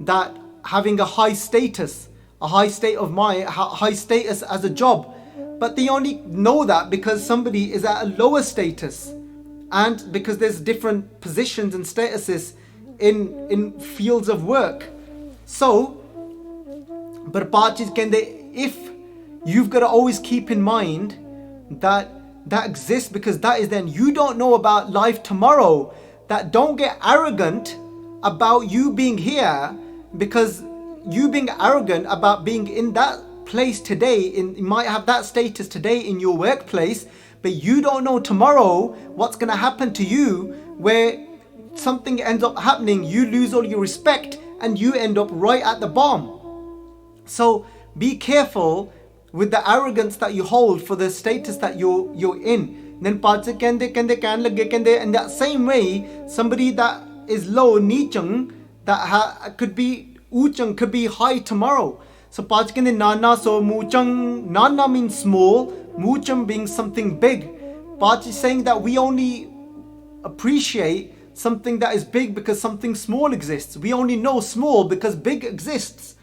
that, having a high status, a high state of mind, high status as a job, but they only know that because somebody is at a lower status, and because there's different positions and statuses in fields of work. So, but if you've got to always keep in mind that exists, because that is, then you don't know about life tomorrow. That don't get arrogant about you being here, because you being arrogant about being in that place today, you might have that status today in your workplace, but you don't know tomorrow what's going to happen to you, where something ends up happening, you lose all your respect and you end up right at the bottom. So be careful with the arrogance that you hold for the status that you're in. Then in that same way, somebody that is low, nichang, that could be uchang, could be high tomorrow. So pachkende nana, so muchang, nana means small, muchang being something big. Pach is saying that we only appreciate something that is big because something small exists. We only know small because big exists.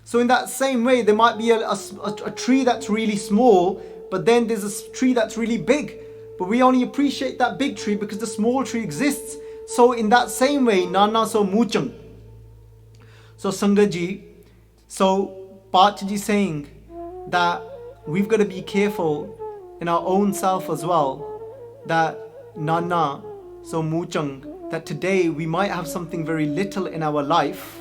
So in that same way, there might be a tree that's really small, but then there's a tree that's really big. But we only appreciate that big tree because the small tree exists. So in that same way, nana so muchang. So Sangaji, so Pachaji saying that we've got to be careful in our own self as well, that nana so muchang, that today we might have something very little in our life,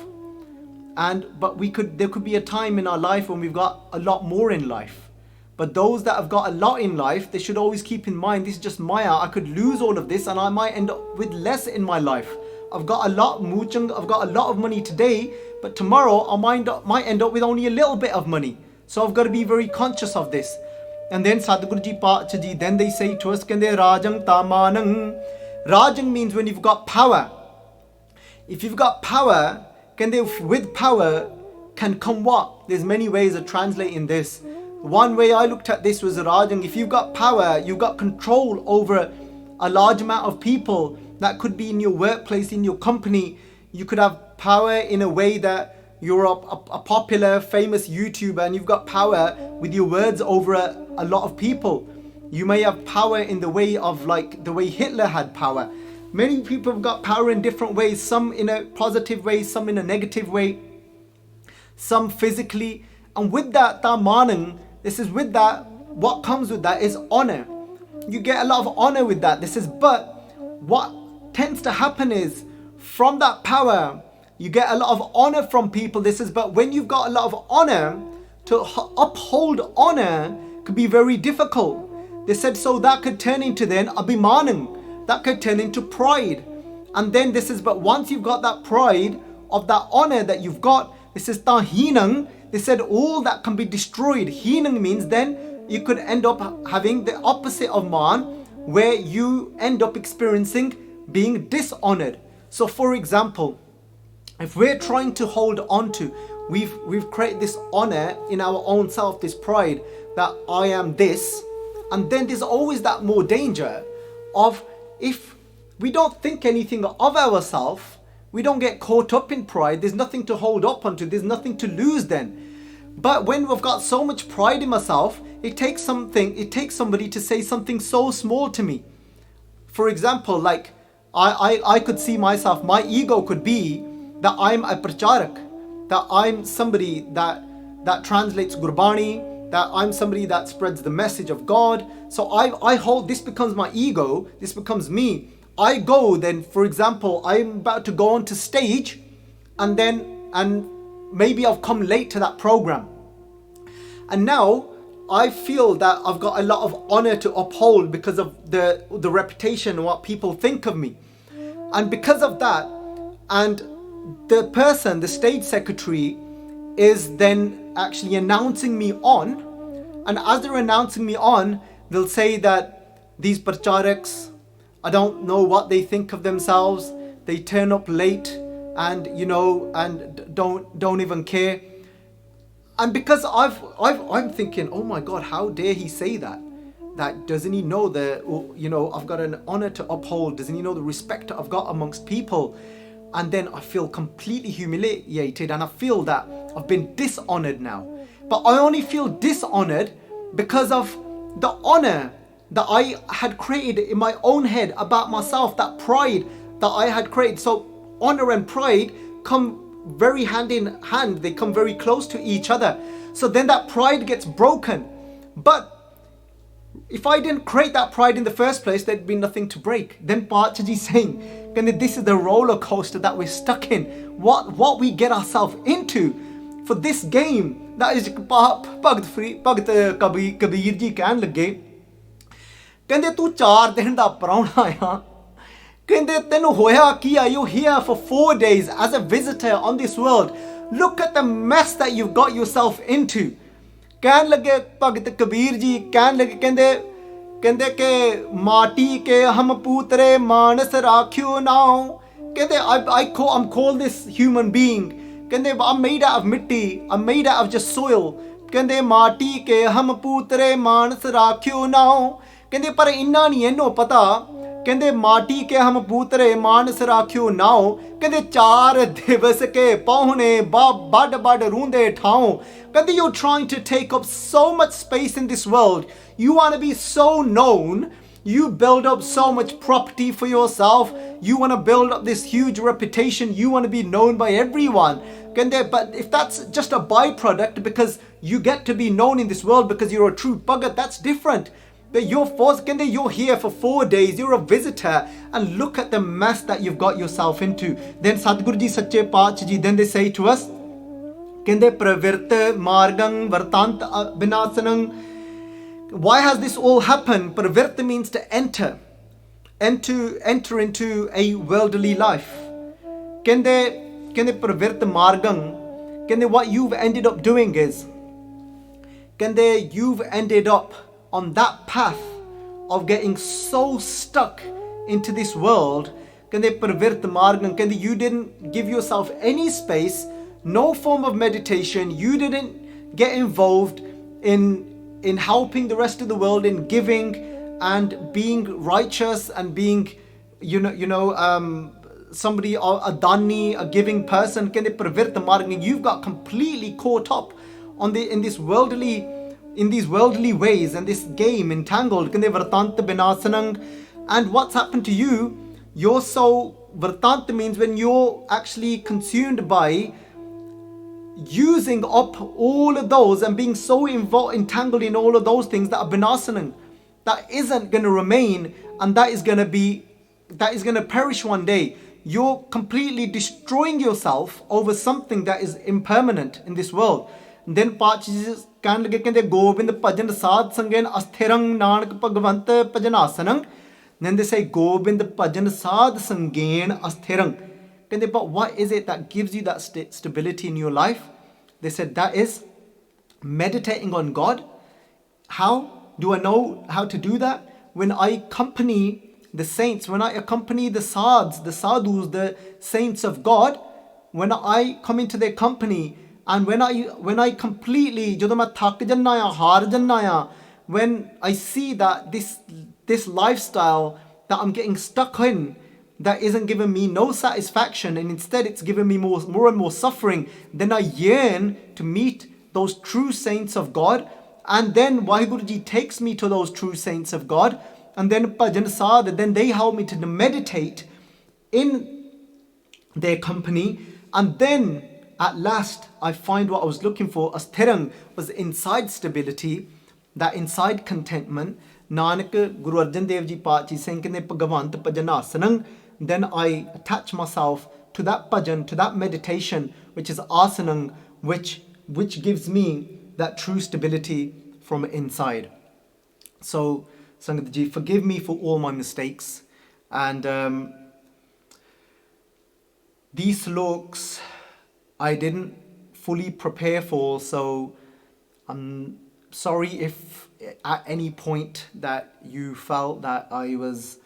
but there could be a time in our life when we've got a lot more in life. But those that have got a lot in life, they should always keep in mind, this is just maya. I could lose all of this and I might end up with less in my life. I've got a lot muchang, I've got a lot of money today, but tomorrow I might end up with only a little bit of money. So I've got to be very conscious of this. And then Sadhguruji Pachaji, then they say to us, Kende Rajang Tamanang. Rajang means when you've got power. If you've got power, with power can come what? There's many ways of translating this. One way I looked at this was Rajang. If you've got power, you've got control over a large amount of people. That could be in your workplace, in your company. You could have power in a way that you're a popular, famous YouTuber and you've got power with your words over a lot of people. You may have power in the way of like the way Hitler had power. Many people have got power in different ways, some in a positive way, some in a negative way, some physically. And with that, tamanang, this is with that, what comes with that is honor. You get a lot of honor with that. This is, but what tends to happen is from that power, you get a lot of honor from people. This is, but when you've got a lot of honor, to uphold honor could be very difficult. They said, so that could turn into then abhimanang, that could turn into pride. And then this is, but once you've got that pride of that honor that you've got, this is tahinang. They said all that can be destroyed. Hinang means then you could end up having the opposite of man, where you end up experiencing being dishonored. So for example, if we're trying to hold on to, we've created this honor in our own self, this pride that I am this, and then there's always that more danger of, if we don't think anything of ourselves, we don't get caught up in pride, there's nothing to hold up onto, there's nothing to lose then. But when we've got so much pride in myself, it takes somebody to say something so small to me. For example, like I could see myself, my ego could be that I'm a pracharak, that I'm somebody that translates Gurbani, that I'm somebody that spreads the message of God. So I hold, this becomes my ego, this becomes me. I go then, for example, I'm about to go onto stage and maybe I've come late to that program. And now I feel that I've got a lot of honor to uphold because of the reputation and what people think of me. And because of that, and the person, the stage secretary, is then actually announcing me on. And as they're announcing me on, they'll say that these pracharaks, I don't know what they think of themselves. They turn up late and and don't even care. And because I'm thinking, oh my God, how dare he say that? That doesn't he know I've got an honor to uphold? Doesn't he know the respect that I've got amongst people? And then I feel completely humiliated and I feel that I've been dishonored now. But I only feel dishonored because of the honor that I had created in my own head about myself, that pride that I had created. So honor and pride come very hand in hand, they come very close to each other. So then that pride gets broken. But if I didn't create that pride in the first place, there'd be nothing to break. Then Pachaji saying, this is the roller coaster that we're stuck in. What we get ourselves into for this game. That is Bhagat Kabir ji ਕਹਿਣ ਲੱਗੇ, ਕਹਿੰਦੇ ਤੂੰ 4 ਦਿਨ ਦਾ ਪਰਾਉਣਾ ਆ, Kende tenu hoya kiya, you're here for 4 days as a visitor on this world. Look at the mess that you've got yourself into. ਕਹਿਣ ਲੱਗੇ ਭਗਤ ਕਬੀਰ ਜੀ, ਕਹਿਣ ਲੱਗੇ ਕਹਿੰਦੇ ਕਿ ਮਾਟੀ ਕੇ ਹਮ ਪੂਤਰੇ ਮਾਨਸ ਰਾਖਿਓ ਨਾਉ. ਕਹਿੰਦੇ I'm called this human being. ਕਹਿੰਦੇ I'm made out of ਮਿੱਟੀ, I'm made out of just soil. ਕਹਿੰਦੇ ਮਾਟੀ ਕੇ ਹਮ ਪੂਤਰੇ ਮਾਨਸ ਰਾਖਿਓ ਨਾਉ. ਕਹਿੰਦੇ ਪਰ ਇੰਨਾ ਨਹੀਂ ਇਹਨੂੰ ਪਤਾ, ਕਹਿੰਦੇ ਮਾਟੀ ਕੇ ਹਮ ਪੂਤਰੇ ਮਾਨਸ ਰਾਖਿਓ ਨਾਉ. ਕਹਿੰਦੇ 4 ਦਿਵਸ ਕੇ ਪਹੁਣੇ ਬੱਡ ਰੂੰਦੇ ਠਾਉ. ਕਹਿੰਦੇ you're trying to take up so much space in this world. You want to be so known. You build up so much property for yourself. You want to build up this huge reputation. You want to be known by everyone. But if that's just a byproduct because you get to be known in this world because you're a true bhagat, that's different. But you're here for 4 days, you're a visitor, and look at the mess that you've got yourself into. Then Sadhguru Ji Sache Paatshah Ji, then they say to us, Kende pravirta margang vartant binasanang. Why has this all happened? Pravirta means to enter into a worldly life. Kende pravirta margang. Kende what you've ended up doing is, Kende you've ended up on that path of getting so stuck into this world. Kende pravirta margang. Kende you didn't give yourself any space, no form of meditation. You didn't get involved in helping the rest of the world, in giving and being righteous and being, somebody, a dani, a giving person. Kende pravirta margang. You've got completely caught up in these worldly ways and this game entangled. Kende vartanta binasanang. And what's happened to you? You're so, vartanta means when you're actually consumed by using up all of those and being so entangled in all of those things that are binasanang, that isn't going to remain, and that is going to perish one day. You're completely destroying yourself over something that is impermanent in this world. And then Paatshah ਕਹਿਣ ਲੱਗੇ, ਕਹਿੰਦੇ ਗੋਬਿੰਦ ਭਜਨ ਸਾਧ ਸੰਗੇਨ ਅਸਥਿਰੰ Nanak Bhagwant ਭਜਨਾਸਨੰ. Then they say Gobind ਭਜਨ ਸਾਧ ਸੰਗੇਨ ਅਸਥਿਰੰ. ਕਹਿੰਦੇ but what is it that gives you that stability in your life? They said that is meditating on God. How do I know how to do that? When I accompany the saints, when I accompany the sadhus, the saints of God, when I come into their company, and when I completely, ਜਦੋਂ ਮੈਂ ਥੱਕ ਜੰਨਾ ਆ, ਹਾਰ ਜੰਨਾ ਆ, when I see that this lifestyle that I'm getting stuck in, that isn't giving me no satisfaction, and instead it's giving me more and more suffering, then I yearn to meet those true saints of God. And then Waheguru Ji takes me to those true saints of God, and then bhajan sadh, then they help me to meditate in their company, and then at last I find what I was looking for. Asthirang was inside stability, that inside contentment. Nanak Guru Arjan Dev Ji Paatshah saying kende Bhagavant Bhajanasanang. Then I attach myself to that bhajan, to that meditation, which is asanang, which gives me that true stability from inside. So Sangat Ji, forgive me for all my mistakes, and these sloks I didn't fully prepare for, so I'm sorry if at any point that you felt that I was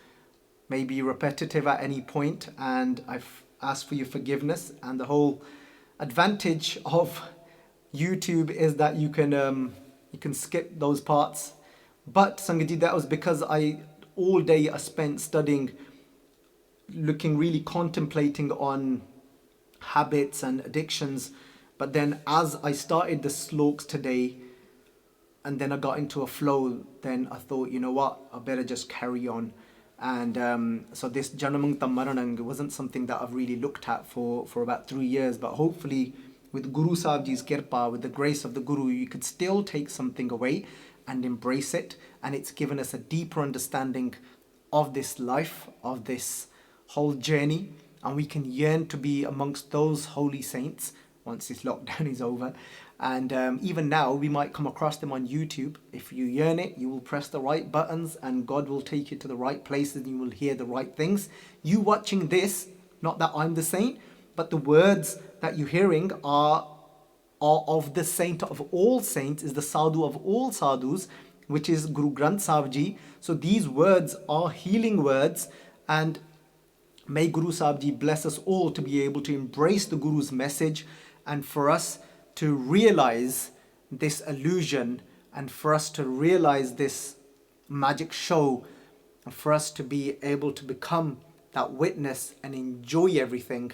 maybe repetitive at any point, and I've asked for your forgiveness. And the whole advantage of YouTube is that you can skip those parts. But Sangaji, that was because all day I spent studying, really contemplating on habits and addictions. But then as I started the sloks today, and then I got into a flow, then I thought, you know what, I better just carry on. And so this Janamang Tamaranang wasn't something that I've really looked at for about 3 years, but hopefully with Guru Sahib Ji's kirpa, with the grace of the Guru, you could still take something away and embrace it. And it's given us a deeper understanding of this life, of this whole journey. And we can yearn to be amongst those holy saints once this lockdown is over. And even now, we might come across them on YouTube. If you yearn it, you will press the right buttons and God will take you to the right places and you will hear the right things. You watching this, not that I'm the saint, but the words that you're hearing are of the saint of all saints, is the sadhu of all sadhus, which is Guru Granth Sahib Ji. So these words are healing words, and may Guru Sahib Ji bless us all to be able to embrace the Guru's message, and for us to realize this illusion, and for us to realize this magic show, and for us to be able to become that witness and enjoy everything,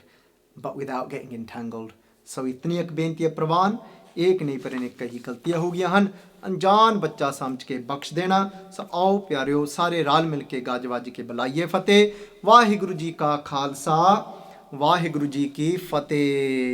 but without getting entangled. So इतनी एक बेनती है प्रवान, एक नहीं पर अनेक कई गलतियां हो गई हन, अनजान बच्चा समझ के बख्श देना। सो आओ प्यारियो सारे राल मिल के गाज वाज के बुलाइए फतेह। वाहिगुरु जी का खालसा, वाहिगुरु जी की फतेह।